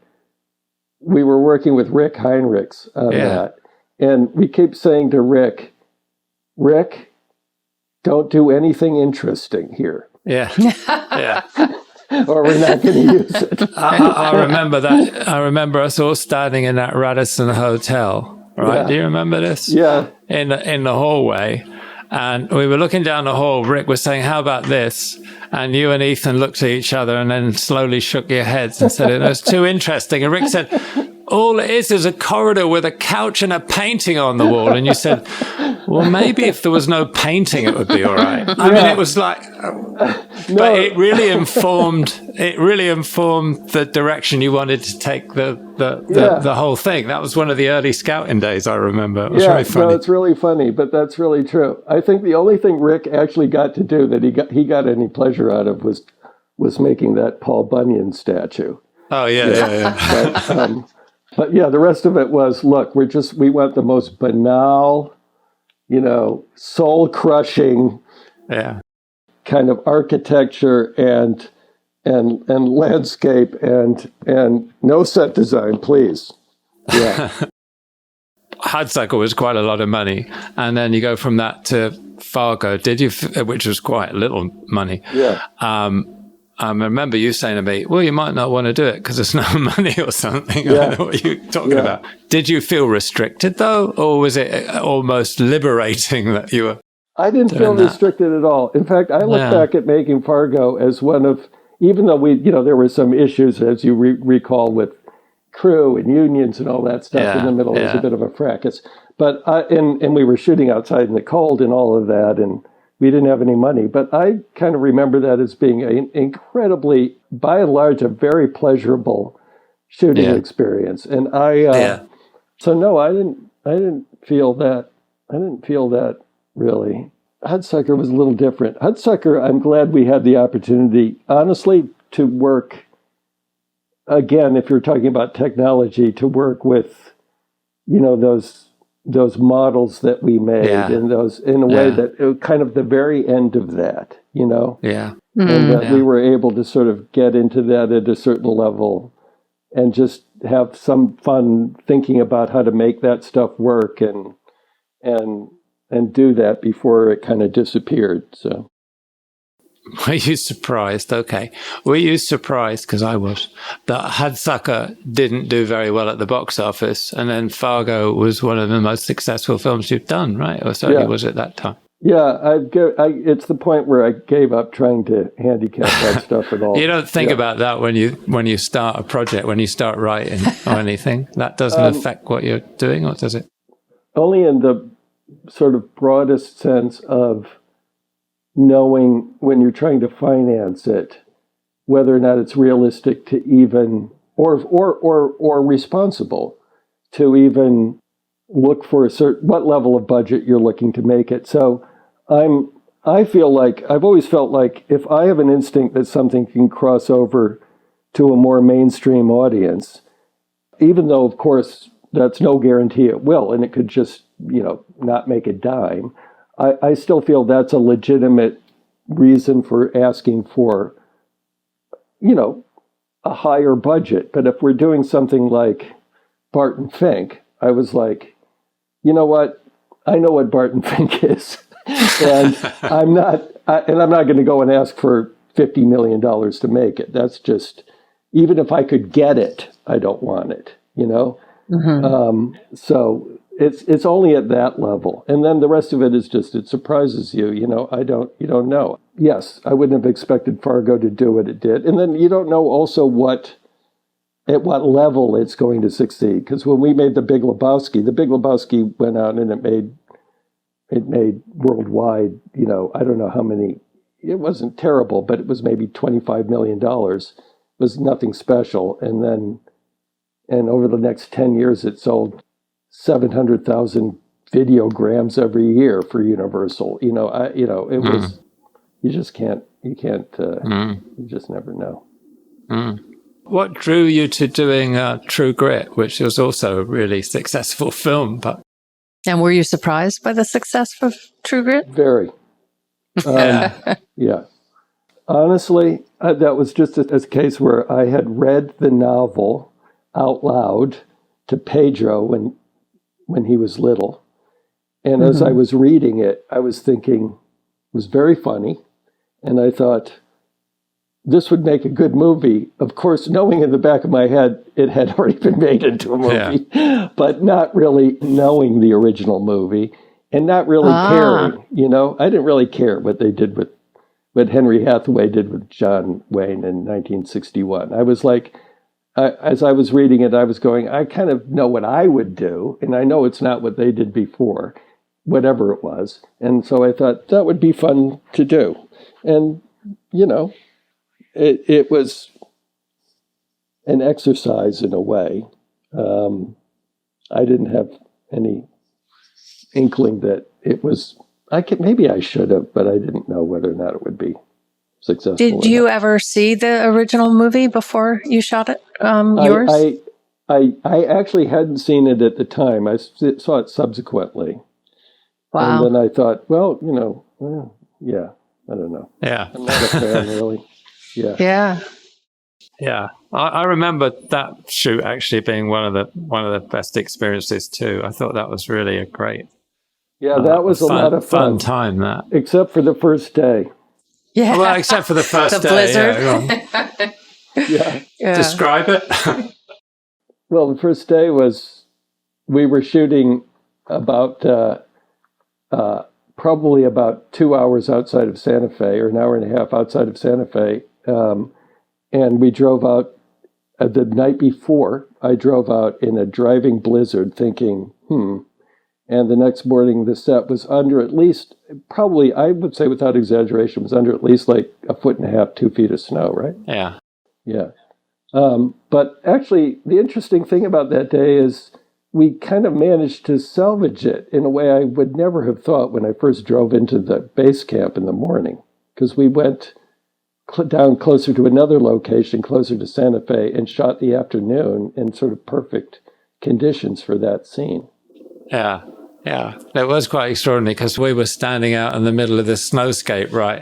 we were working with Rick Heinrichs on that, and we kept saying to Rick, don't do anything interesting here. Yeah. Or we're not going to use it. I remember that. I remember us all standing in that Radisson Hotel, right? Yeah. Do you remember this? Yeah. In the hallway. And we were looking down the hall. Rick was saying, how about this? And you and Ethan looked at each other and then slowly shook your heads and said, it was too interesting. And Rick said, all it is a corridor with a couch and a painting on the wall. And you said, well, maybe if there was no painting, it would be all right. I mean, it was like, but it really informed the direction you wanted to take the whole thing. That was one of the early scouting days, I remember. It was really funny. No, it's really funny, but that's really true. I think the only thing Rick actually got to do that he got any pleasure out of was making that Paul Bunyan statue. Oh, yeah. But yeah, the rest of it was, look, we want the most banal, soul-crushing kind of architecture and landscape and no set design, please. Yeah. Hudsucker was quite a lot of money. And then you go from that to Fargo, which was quite little money. Yeah. I remember you saying to me, well, you might not want to do it because there's no money or something. I don't know what you're talking about. Did you feel restricted, though? Or was it almost liberating that you were I didn't feel restricted at all. In fact, I look back at making Fargo as one of, even though there were some issues, as you recall, with crew and unions and all that stuff in the middle. It was a bit of a fracas. But and we were shooting outside in the cold and all of that, and we didn't have any money. But I kind of remember that as being an incredibly, by and large, a very pleasurable shooting experience. And so no, I didn't feel that. I didn't feel that really. Hudsucker was a little different. Hudsucker, I'm glad we had the opportunity, honestly, to work. Again, if you're talking about technology, to work with, those models that we made and those in a way that it was kind of the very end of that, and that we were able to sort of get into that at a certain level and just have some fun thinking about how to make that stuff work and do that before it kind of disappeared. So. Were you surprised? Okay. Were you surprised, because I was, that Hudsucker didn't do very well at the box office, and then Fargo was one of the most successful films you've done, right? Or certainly was at that time. Yeah, it's the point where I gave up trying to handicap that stuff at all. You don't think about that when you start a project, when you start writing or anything. That doesn't affect what you're doing, or does it? Only in the sort of broadest sense of knowing when you're trying to finance it, whether or not it's realistic to even, or responsible to even look for what level of budget you're looking to make it. So I've always felt like if I have an instinct that something can cross over to a more mainstream audience, even though of course that's no guarantee it will, and it could just, not make a dime, I still feel that's a legitimate reason for asking for, a higher budget. But if we're doing something like Barton Fink, I was like, you know what? I know what Barton Fink is, and I'm not going to go and ask for $50 million to make it. That's just, even if I could get it, I don't want it. So it's only at that level, and then the rest of it is just, it surprises you. You don't know. Yes, I wouldn't have expected Fargo to do what it did, and then you don't know also at what level it's going to succeed. Because when we made The Big Lebowski went out and it made worldwide. I don't know how many. It wasn't terrible, but it was maybe $25 million. It was nothing special, and over the next 10 years, it sold 700,000 videograms every year for Universal. It was, you just can't, you just never know. What drew you to doing True Grit, which was also a really successful film? And were you surprised by the success of True Grit? Very. Yeah. Honestly, that was just a case where I had read the novel out loud to Pedro when he was little. And as I was reading it, I was thinking, it was very funny. And I thought, this would make a good movie. Of course, knowing in the back of my head, it had already been made into a movie, but not really knowing the original movie and not really caring. I didn't really care what they did what Henry Hathaway did with John Wayne in 1961. I was like, as I was reading it, I was going, I kind of know what I would do, and I know it's not what they did before, whatever it was. And so I thought that would be fun to do. And, it was an exercise in a way. I didn't have any inkling that it was, maybe I should have, but I didn't know whether or not it would be successful. Did you ever see the original movie before you shot it? Yours? I actually hadn't seen it at the time. I saw it subsequently. Wow. And then I thought, well, yeah, I don't know. Yeah. I'm not a fan, really. Yeah. Yeah. Yeah. I remember that shoot actually being one of the best experiences too. I thought that was really a great. Yeah, that was a lot of fun. Fun time, that. Except for the first day. Yeah. Well, except for the first the day. blizzard. Yeah. Describe it. Well, the first day was, we were shooting about, probably about 2 hours outside of Santa Fe, or an hour and a half outside of Santa Fe. And we drove out the night before. I drove out in a driving blizzard thinking, And the next morning, the set was under at least, probably, I would say without exaggeration, was under at least like 1.5 feet, 2 feet of snow, right? Yeah. Yeah. But actually, the interesting thing about that day is we kind of managed to salvage it in a way I would never have thought when I first drove into the base camp in the morning, because we went down closer to another location, closer to Santa Fe, and shot the afternoon in sort of perfect conditions for that scene. Yeah. Yeah, it was quite extraordinary because we were standing out in the middle of the snowscape, right?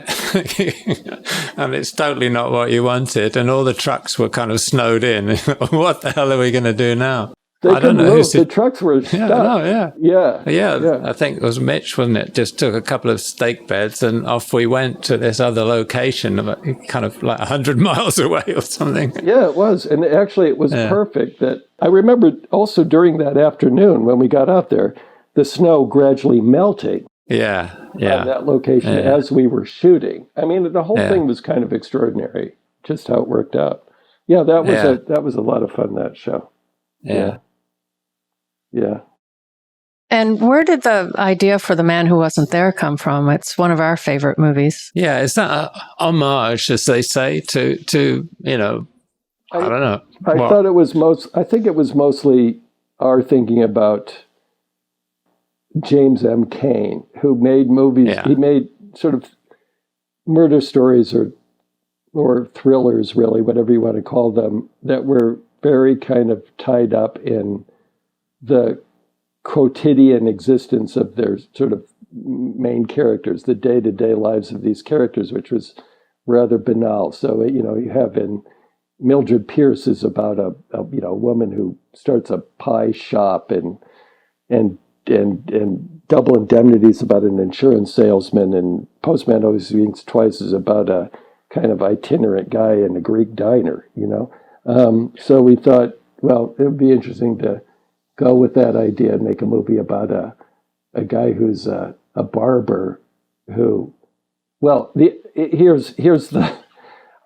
And it's totally not what you wanted. And all the trucks were kind of snowed in. What the hell are we going to do now? They couldn't move. The trucks were stuck. Yeah. I think it was Mitch, wasn't it? Just took a couple of stake beds and off we went to this other location, kind of like 100 miles away or something. Yeah, it was. And actually, it was perfect. That I remember also during that afternoon when we got out there, the snow gradually melting on that location as we were shooting. I mean, the whole thing was kind of extraordinary, just how it worked out. Yeah, that was a lot of fun, that show. Yeah. And where did the idea for The Man Who Wasn't There come from? It's one of our favorite movies. Yeah, is that a homage, as they say, to I don't know. I think it was mostly our thinking about James M. Cain, who made movies. Yeah. He made sort of murder stories or thrillers, really, whatever you want to call them, that were very kind of tied up in the quotidian existence of their sort of main characters, the day-to-day lives of these characters, which was rather banal. So, you have in Mildred Pierce is about a woman who starts a pie shop and Double Indemnity is about an insurance salesman, and Postman Always Rings Twice is about a kind of itinerant guy in a Greek diner, So we thought, well, it would be interesting to go with that idea and make a movie about a guy who's a barber who, well,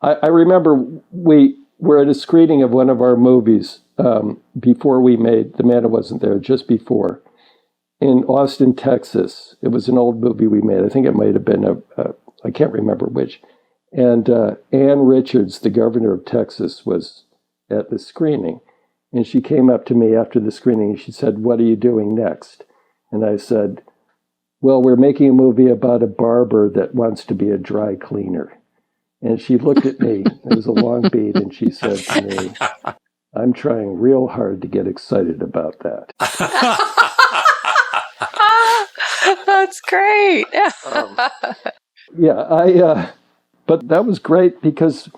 I remember we were at a screening of one of our movies before we made The Man Who Wasn't There, just before, in Austin, Texas. It was an old movie we made. I think it might have been I can't remember which. And Ann Richards, the governor of Texas, was at the screening. And she came up to me after the screening and she said, "What are you doing next?" And I said, "Well, we're making a movie about a barber that wants to be a dry cleaner." And she looked at me. It was a long beat. And she said to me, "I'm trying real hard to get excited about that." That's great. But that was great because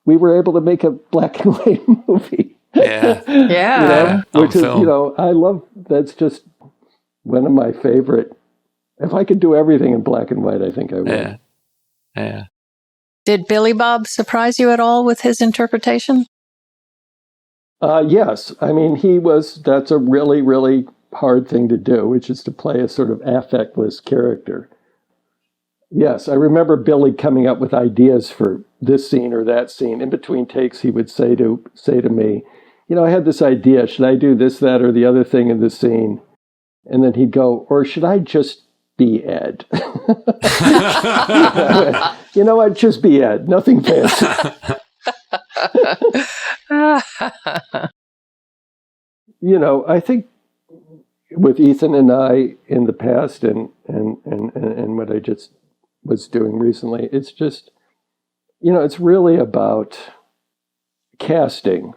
we were able to make a black and white movie. Yeah. Which is, I love, that's just one of my favorite. If I could do everything in black and white, I think I would. Yeah. Did Billy Bob surprise you at all with his interpretation? Yes. I mean, that's a really, really hard thing to do, which is to play a sort of affectless character. Yes, I remember Billy coming up with ideas for this scene or that scene. In between takes, he would say to me, I had this idea. Should I do this, that, or the other thing in this scene? And then he'd go, or should I just be Ed? I'd just be Ed. Nothing fancy. I think with Ethan and I in the past and what I just was doing recently, it's just, it's really about casting.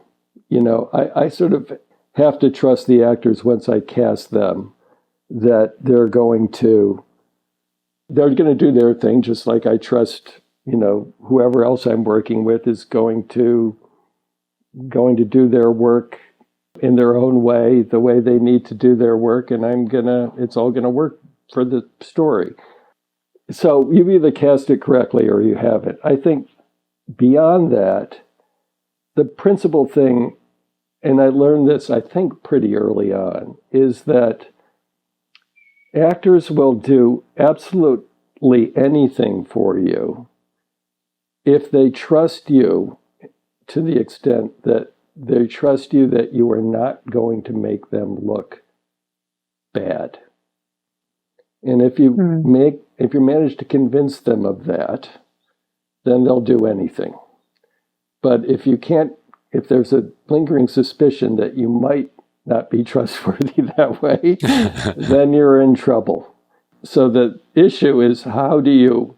I sort of have to trust the actors once I cast them that they're going to do their thing, just like I trust, whoever else I'm working with is going to do their work in their own way, the way they need to do their work, and it's all gonna work for the story. So you've either cast it correctly or you haven't. I think beyond that, the principal thing, and I learned this, I think, pretty early on, is that actors will do absolutely anything for you if they trust you to the extent that they trust you that you are not going to make them look bad. And if you manage to convince them of that, then they'll do anything. But if there's a lingering suspicion that you might not be trustworthy that way, then you're in trouble. So the issue is how do you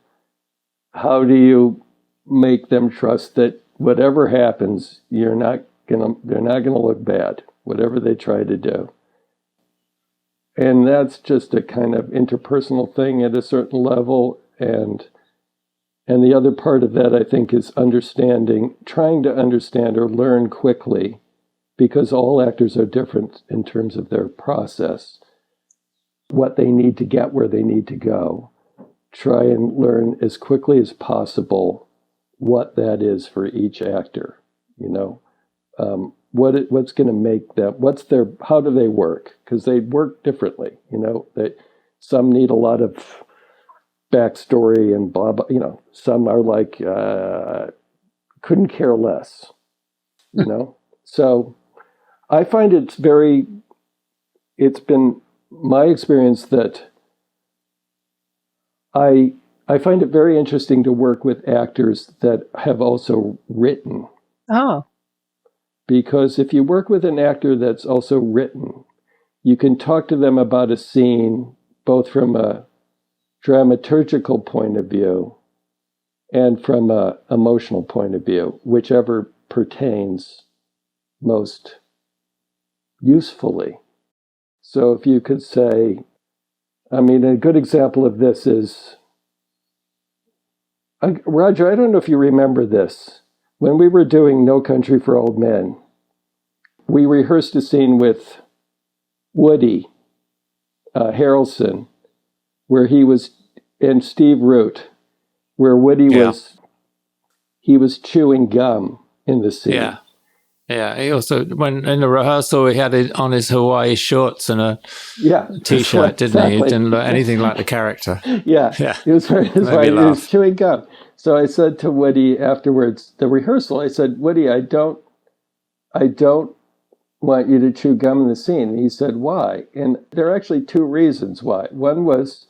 make them trust that whatever happens, they're not gonna look bad, whatever they try to do. And that's just a kind of interpersonal thing at a certain level. And the other part of that, I think, is trying to understand or learn quickly, because all actors are different in terms of their process, what they need to get where they need to go. Try and learn as quickly as possible what that is for each actor, what's going to make them, how do they work? Because they work differently, some need a lot of backstory and blah, blah, some are like, couldn't care less, So I find it's been my experience that I find it very interesting to work with actors that have also written. Oh. Because if you work with an actor that's also written, you can talk to them about a scene both from a dramaturgical point of view and from an emotional point of view, whichever pertains most usefully. So if you could say, a good example of this is, Roger, I don't know if you remember this. When we were doing No Country for Old Men, we rehearsed a scene with Woody Harrelson, where he was, and Steve Root, where Woody was chewing gum in the scene. Yeah. Yeah, he also, when in the rehearsal, he had it on his Hawaii shorts and a T-shirt, didn't he? He didn't look anything like the character. Yeah. He was wearing his Hawaii, he was chewing gum. So I said to Woody afterwards, the rehearsal, I said, Woody, I don't want you to chew gum in the scene. And he said, why? And there are actually two reasons why. One was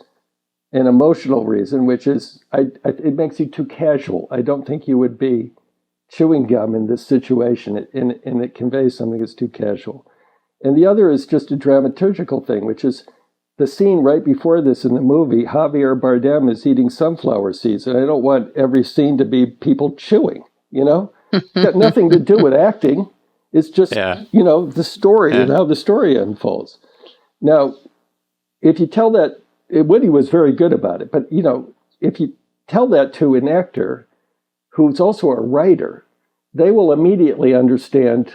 an emotional reason, which is it makes you too casual. I don't think you would be chewing gum in this situation, and it conveys something that's too casual. And the other is just a dramaturgical thing, which is the scene right before this in the movie, Javier Bardem is eating sunflower seeds, and I don't want every scene to be people chewing, It's got nothing to do with acting. It's just, the story and how the story unfolds. Now, if you tell that, Woody was very good about it, but, if you tell that to an actor who's also a writer, they will immediately understand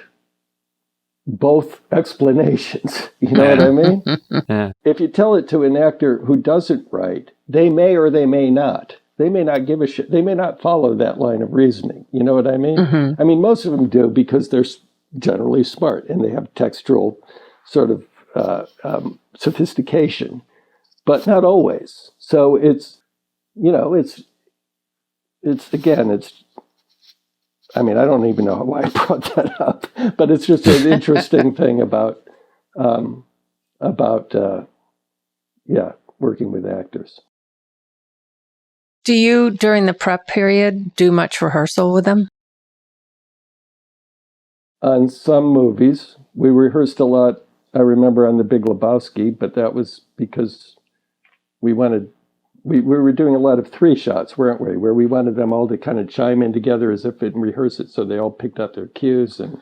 both explanations. You know what I mean? Yeah. If you tell it to an actor who doesn't write, they may or they may not. They may not give a shit. They may not follow that line of reasoning. You know what I mean? Mm-hmm. I mean, most of them do because they're generally smart and they have textual sort of sophistication, but not always. So it's I mean, I don't even know why I brought that up, but it's just an interesting thing about working with actors. Do you, during the prep period, do much rehearsal with them? On some movies, we rehearsed a lot. I remember on The Big Lebowski, but that was because we were doing a lot of 3 shots, weren't we? Where we wanted them all to kind of chime in together as if and rehearse it, so they all picked up their cues, and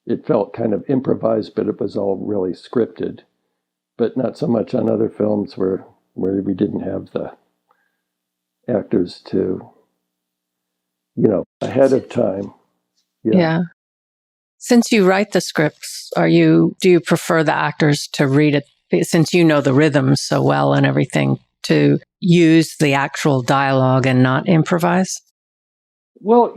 it felt kind of improvised, but it was all really scripted. But not so much on other films where we didn't have the actors to, ahead of time. Yeah. Since you write the scripts, do you prefer the actors to read it, since you know the rhythms so well and everything, to use the actual dialogue and not improvise? Well,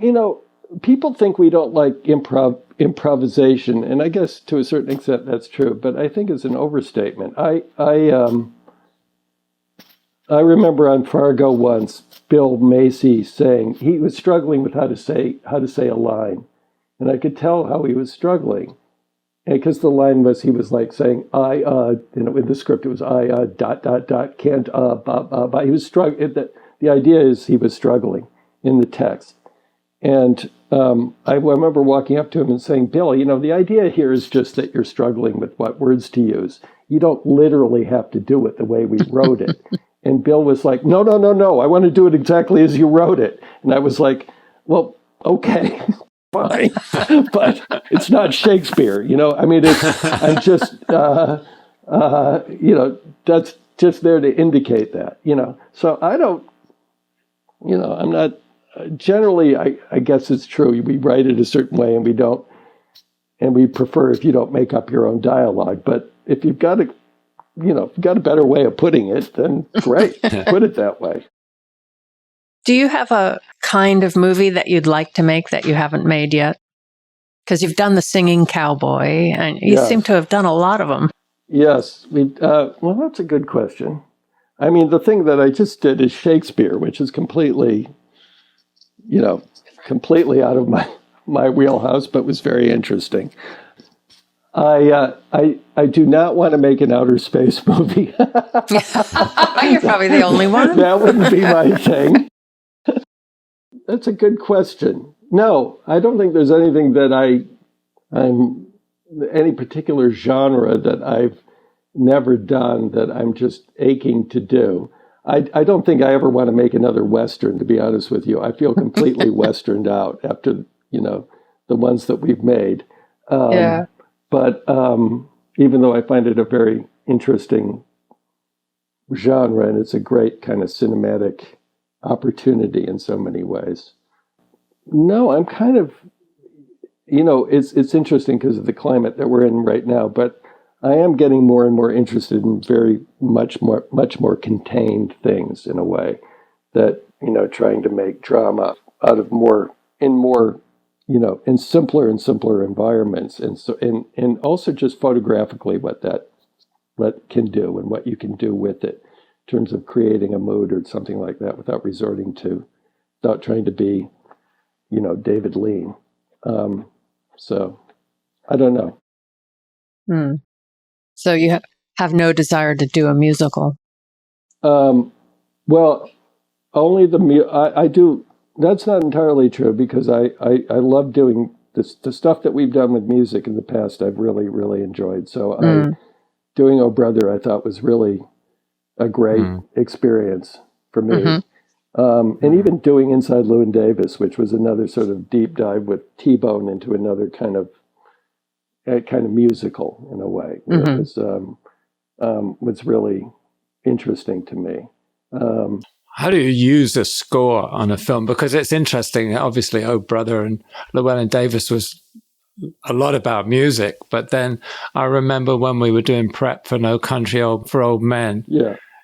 people think we don't like improvisation, and I guess to a certain extent that's true, but I think it's an overstatement. I remember on Fargo once, Bill Macy saying he was struggling with how to say a line, and I could tell how he was struggling, because the line was, he was like saying in the script it was can't he was struggling. The idea is he was struggling in the text, and I remember walking up to him and saying, Bill, the idea here is just that you're struggling with what words to use. You don't literally have to do it the way we wrote it. And Bill was like, no, I want to do it exactly as you wrote it. And I was like, well, okay, fine, but it's not Shakespeare, I mean, I'm just, that's just there to indicate that, So I don't, I'm not, generally, I guess it's true. We write it a certain way, and we prefer if you don't make up your own dialogue. But if you've got a better way of putting it, then great, put it that way. Do you have a kind of movie that you'd like to make that you haven't made yet? Because you've done The Singing Cowboy, and you seem to have done a lot of them. Yes. Well, that's a good question. I mean, the thing that I just did is Shakespeare, which is completely out of my wheelhouse, but was very interesting. I do not want to make an outer space movie. You're probably the only one. That wouldn't be my thing. That's a good question. No, I don't think there's anything that I'm any particular genre that I've never done that I'm just aching to do. I don't think I ever want to make another Western, to be honest with you. I feel completely Westerned out after, the ones that we've made. But even though I find it a very interesting genre, and it's a great kind of cinematic opportunity in so many ways. No, I'm kind of, it's interesting because of the climate that we're in right now, but I am getting more and more interested in very much more contained things in a way that, trying to make drama out of in simpler and simpler environments. And so, and also just photographically what can do and what you can do with it in terms of creating a mood or something like that without trying to be, David Lean. So I don't know. So you have no desire to do a musical? Well, only I do. That's not entirely true because I love doing this, the stuff that we've done with music in the past. I've really, really enjoyed. So doing Oh Brother, I thought was really a great experience for me. And even doing Inside Llewyn Davis, which was another sort of deep dive with T-Bone into another kind of musical in a way. Was really interesting to me. How do you use a score on a film? Because it's interesting. Obviously, Oh Brother and Llewyn Davis was a lot about music. But then I remember when we were doing prep for No Country for Old Men,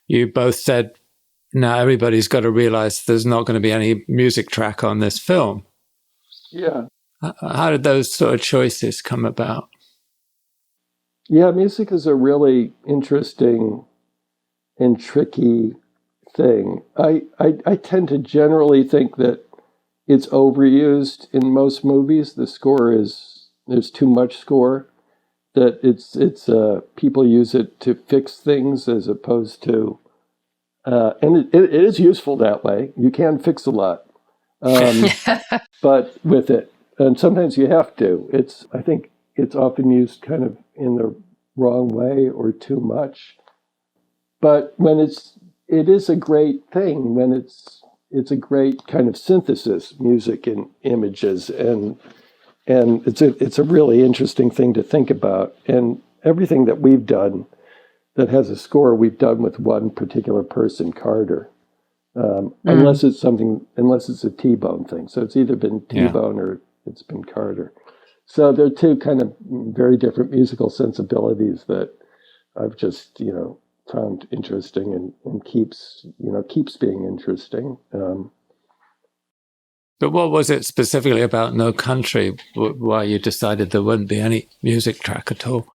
you both said, now everybody's got to realize there's not going to be any music track on this film. Yeah. How did those sort of choices come about? Yeah, music is a really interesting and tricky thing. I tend to generally think that it's overused in most movies. There's too much score, that it's people use it to fix things as opposed to, and it is useful that way. You can fix a lot, but with it, and sometimes you have to. I think it's often used kind of in the wrong way or too much. But when it is a great thing when it's a great kind of synthesis, music and images, and it's a really interesting thing to think about. And everything that we've done that has a score, we've done with one particular person, Carter. Unless it's a T-Bone thing. So it's either been T-Bone or it's been Carter. So they're two kind of very different musical sensibilities that I've just, found interesting and keeps being interesting. But what was it specifically about No Country why you decided there wouldn't be any music track at all?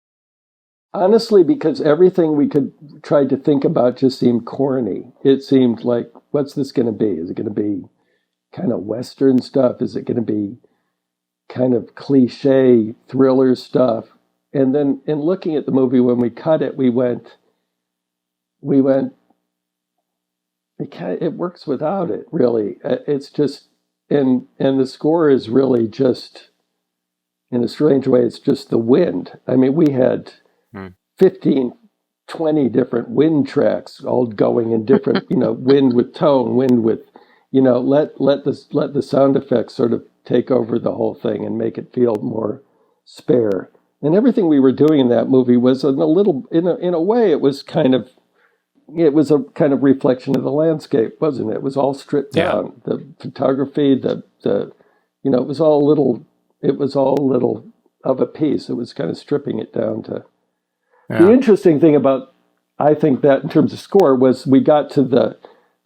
Honestly, because everything we could try to think about just seemed corny. It seemed like, what's this going to be? Is it going to be kind of Western stuff? Is it going to be kind of cliche thriller stuff? And then in looking at the movie, when we cut it, we went, it works without it, really. It's just, and the score is really just, in a strange way, it's just the wind. I mean, we had 15, 20 different wind tracks all going in different, wind with tone, wind with, let the sound effects sort of take over the whole thing and make it feel more spare. And everything we were doing in that movie was in a way, it was a kind of reflection of the landscape, wasn't it? It was all stripped down. The photography, it was all a little of a piece. It was kind of stripping it down to. Yeah. The interesting thing about, I think, that in terms of score was we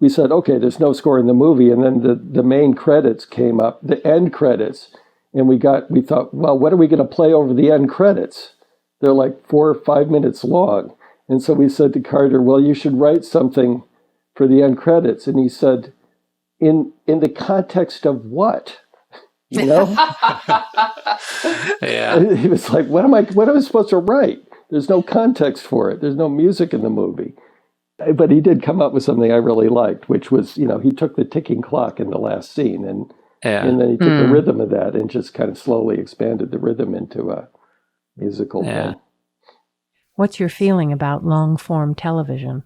said, okay, there's no score in the movie, and then the main credits came up, the end credits, and we thought, well, what are we going to play over the end credits? They're like 4 or 5 minutes long. And so we said to Carter, well, you should write something for the end credits. And he said, in the context of what? Yeah. And he was like, what am I supposed to write? There's no context for it. There's no music in the movie. But he did come up with something I really liked, which was, he took the ticking clock in the last scene and then he took the rhythm of that and just kind of slowly expanded the rhythm into a musical thing. What's your feeling about long-form television?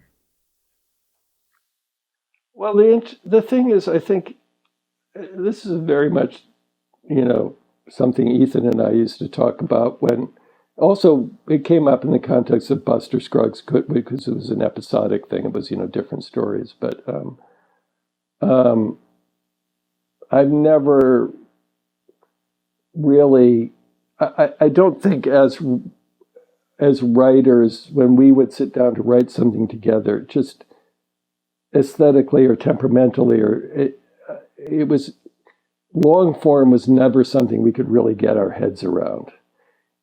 Well, the thing is, I think this is very much, something Ethan and I used to talk about when, also it came up in the context of Buster Scruggs because it was an episodic thing. It was, different stories. But I've never really, I don't think as writers, when we would sit down to write something together, just aesthetically or temperamentally, it was, long form was never something we could really get our heads around.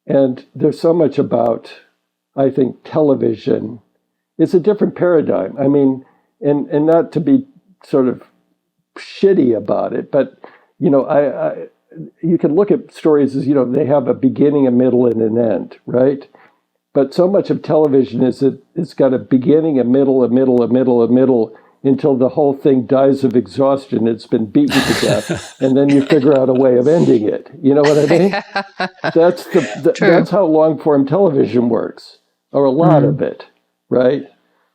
And there's so much about, I think, television. It's a different paradigm. I mean, and not to be sort of shitty about it, but, you can look at stories as, they have a beginning, a middle, and an end, right? But so much of television is it's got a beginning, a middle, a middle, a middle, a middle, until the whole thing dies of exhaustion. It's been beaten to death, and then you figure out a way of ending it. You know what I mean? That's how long form television works, or a lot of it, right?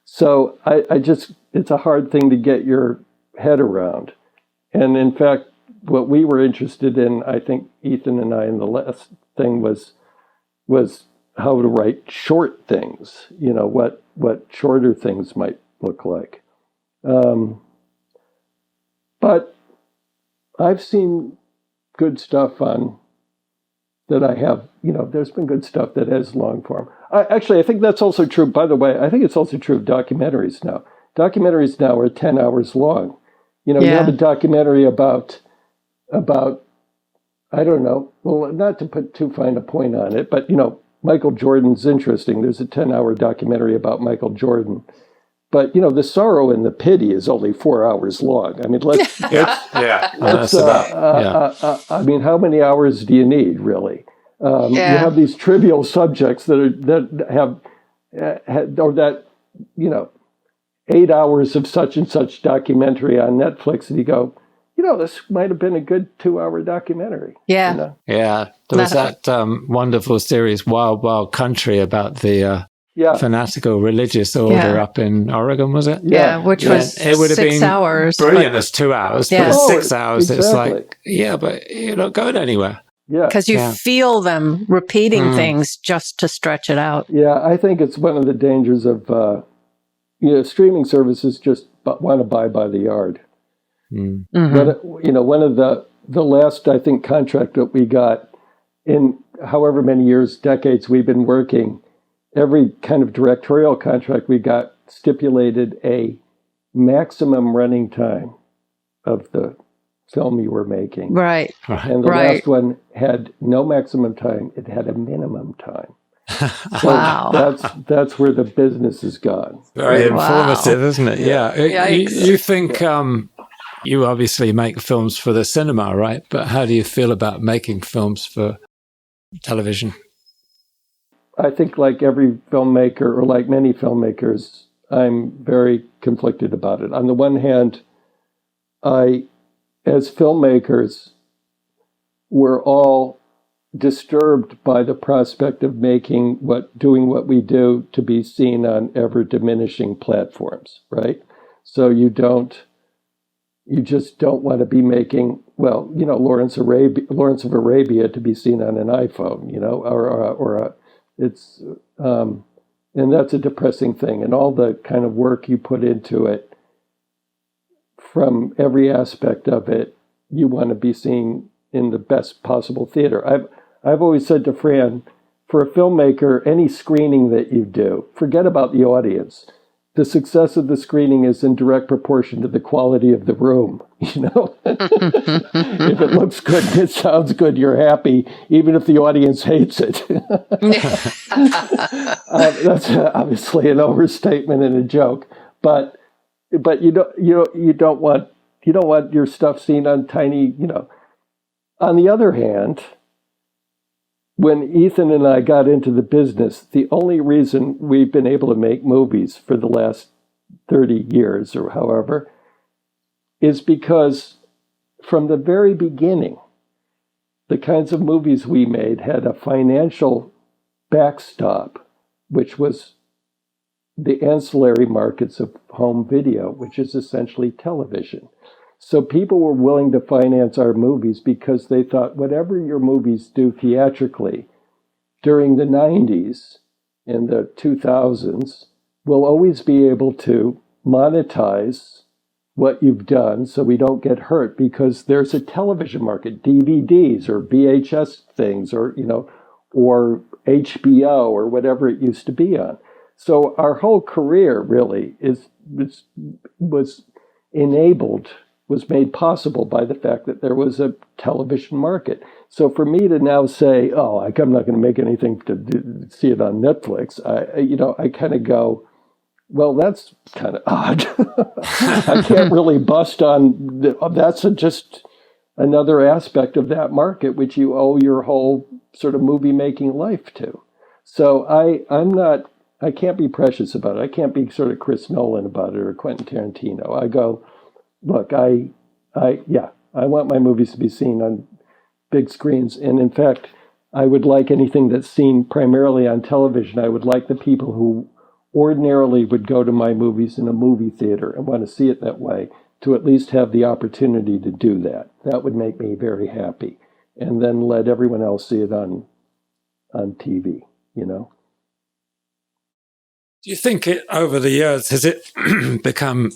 So it's a hard thing to get your head around. And in fact, what we were interested in, I think Ethan and I, in the last thing was how to write short things, what shorter things might look like. But I've seen good stuff that I have, there's been good stuff that has long form. I think that's also true, by the way, I think it's also true of documentaries now. Documentaries now are 10 hours long. You have a documentary about, I don't know, well, not to put too fine a point on it, but, Michael Jordan's interesting. There's a 10-hour documentary about Michael Jordan But, the sorrow and the pity is only 4 hours long. I mean, I mean, how many hours do you need, really? You have these trivial subjects that have 8 hours of such and such documentary on Netflix, and you go, this might have been a good 2-hour documentary. Yeah. Yeah. There was that wonderful series, Wild Wild Country, about the fanatical religious order up in Oregon, was it? Yeah, which was it would have 6 hours. Brilliant as 2 hours, but 6 hours, exactly. It's like, but you're not going anywhere. Yeah. Because you feel them repeating things just to stretch it out. Yeah, I think it's one of the dangers of, streaming services just want to buy by the yard. Mm-hmm. But, one of the last, I think, contract that we got in however many years, decades we've been working, every kind of directorial contract we got stipulated a maximum running time of the film you were making. Right. And the last one had no maximum time. It had a minimum time. So wow. That's where the business has gone. Very informative, isn't it? Yeah. You think you obviously make films for the cinema, right? But how do you feel about making films for television? I think like every filmmaker, or like many filmmakers, I'm very conflicted about it. On the one hand, as filmmakers, we're all disturbed by the prospect of doing what we do to be seen on ever diminishing platforms, right? So you just don't want to be making, Lawrence of Arabia to be seen on an iPhone, and that's a depressing thing. And all the kind of work you put into it, from every aspect of it, you want to be seen in the best possible theater. I've always said to Fran, for a filmmaker, any screening that you do, forget about the audience. The success of the screening is in direct proportion to the quality of the room. If it looks good and it sounds good, you're happy, even if the audience hates it. That's obviously an overstatement and a joke, but you don't want your stuff seen on tiny. On the other hand, when Ethan and I got into the business, the only reason we've been able to make movies for the last 30 years or however is because from the very beginning, the kinds of movies we made had a financial backstop, which was the ancillary markets of home video, which is essentially television. So people were willing to finance our movies because they thought whatever your movies do theatrically during the 90s and the 2000s will always be able to monetize what you've done so we don't get hurt, because there's a television market, DVDs or VHS things or HBO or whatever it used to be on. So our whole career really was made possible by the fact that there was a television market. So for me to now say, I'm not going to make anything to see it on Netflix, I kind of go, well, that's kind of odd. I can't really bust on that's just another aspect of that market, which you owe your whole sort of movie making life to. So I can't be precious about it. I can't be sort of Chris Nolan about it or Quentin Tarantino. I go, look, I want my movies to be seen on big screens. And in fact, I would like anything that's seen primarily on television. I would like the people who ordinarily would go to my movies in a movie theater and want to see it that way to at least have the opportunity to do that. That would make me very happy. And then let everyone else see it on TV, Do you think over the years, has it become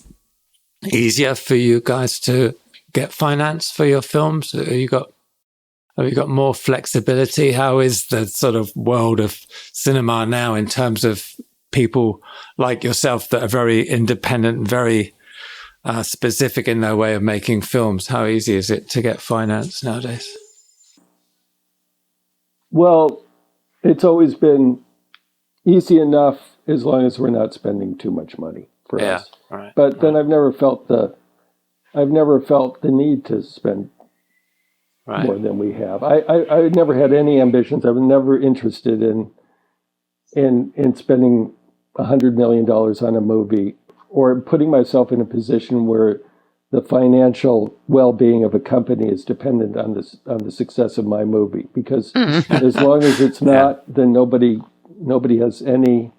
easier for you guys to get finance for your films? Have you got more flexibility? How is the sort of world of cinema now in terms of people like yourself that are very independent, very specific in their way of making films? How easy is it to get finance nowadays? Well, it's always been easy enough as long as we're not spending too much money. for us. Right. But then I've never felt the need to spend more than we have. I never had any ambitions. I was never interested in spending $100 million on a movie or putting myself in a position where the financial well-being of a company is dependent on the success of my movie. Because as long as it's not, then nobody has any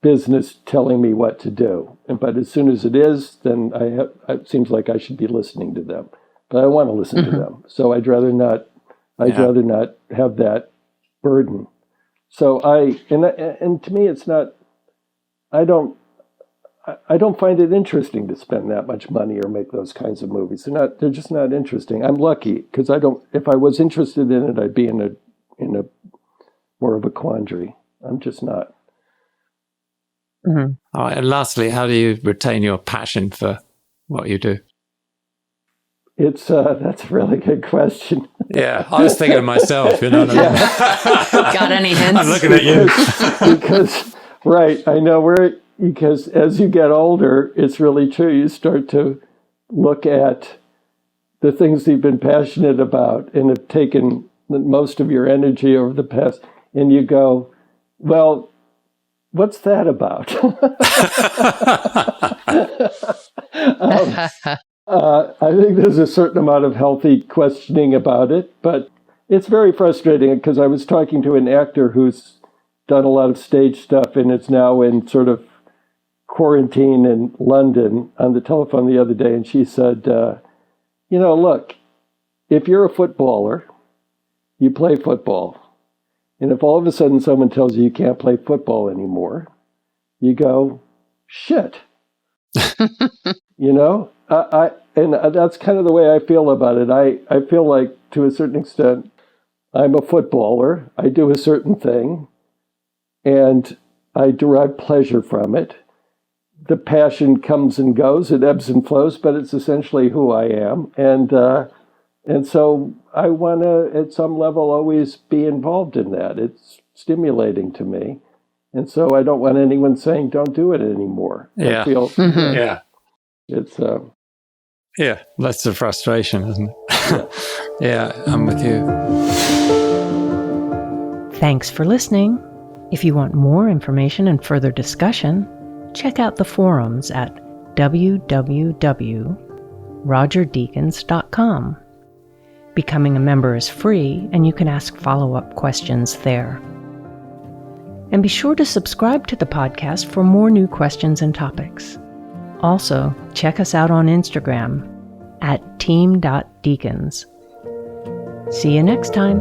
business telling me what to do. But as soon as it is, then it seems like I should be listening to them. But I want to listen to them, so I'd rather not. Rather not have that burden. So and to me, it's not. I don't find it interesting to spend that much money or make those kinds of movies. They're just not interesting. I'm lucky because I don't. If I was interested in it, I'd be in a more of a quandary. I'm just not. Mm-hmm. All right. And lastly, how do you retain your passion for what you do? That's a really good question. Yeah, I was thinking of myself. You know what I mean? Got any hints? I'm looking at you. Because right, I know because as you get older, it's really true. You start to look at the things you've been passionate about and have taken most of your energy over the past, and you go, well, what's that about? I think there's a certain amount of healthy questioning about it, but it's very frustrating because I was talking to an actor who's done a lot of stage stuff and is now in sort of quarantine in London on the telephone the other day, and she said, look, if you're a footballer, you play football. And if all of a sudden someone tells you can't play football anymore, you go, shit. And that's kind of the way I feel about it. I feel like, to a certain extent, I'm a footballer. I do a certain thing, and I derive pleasure from it. The passion comes and goes. It ebbs and flows, but it's essentially who I am. And so I want to, at some level, always be involved in that. It's stimulating to me. And so I don't want anyone saying, don't do it anymore. Yeah. I feel, it's... Yeah, that's the frustration, isn't it? Yeah, I'm with you. Thanks for listening. If you want more information and further discussion, check out the forums at www.rogerdeakins.com. Becoming a member is free, and you can ask follow-up questions there. And be sure to subscribe to the podcast for more new questions and topics. Also, check us out on Instagram at team.deakins. See you next time.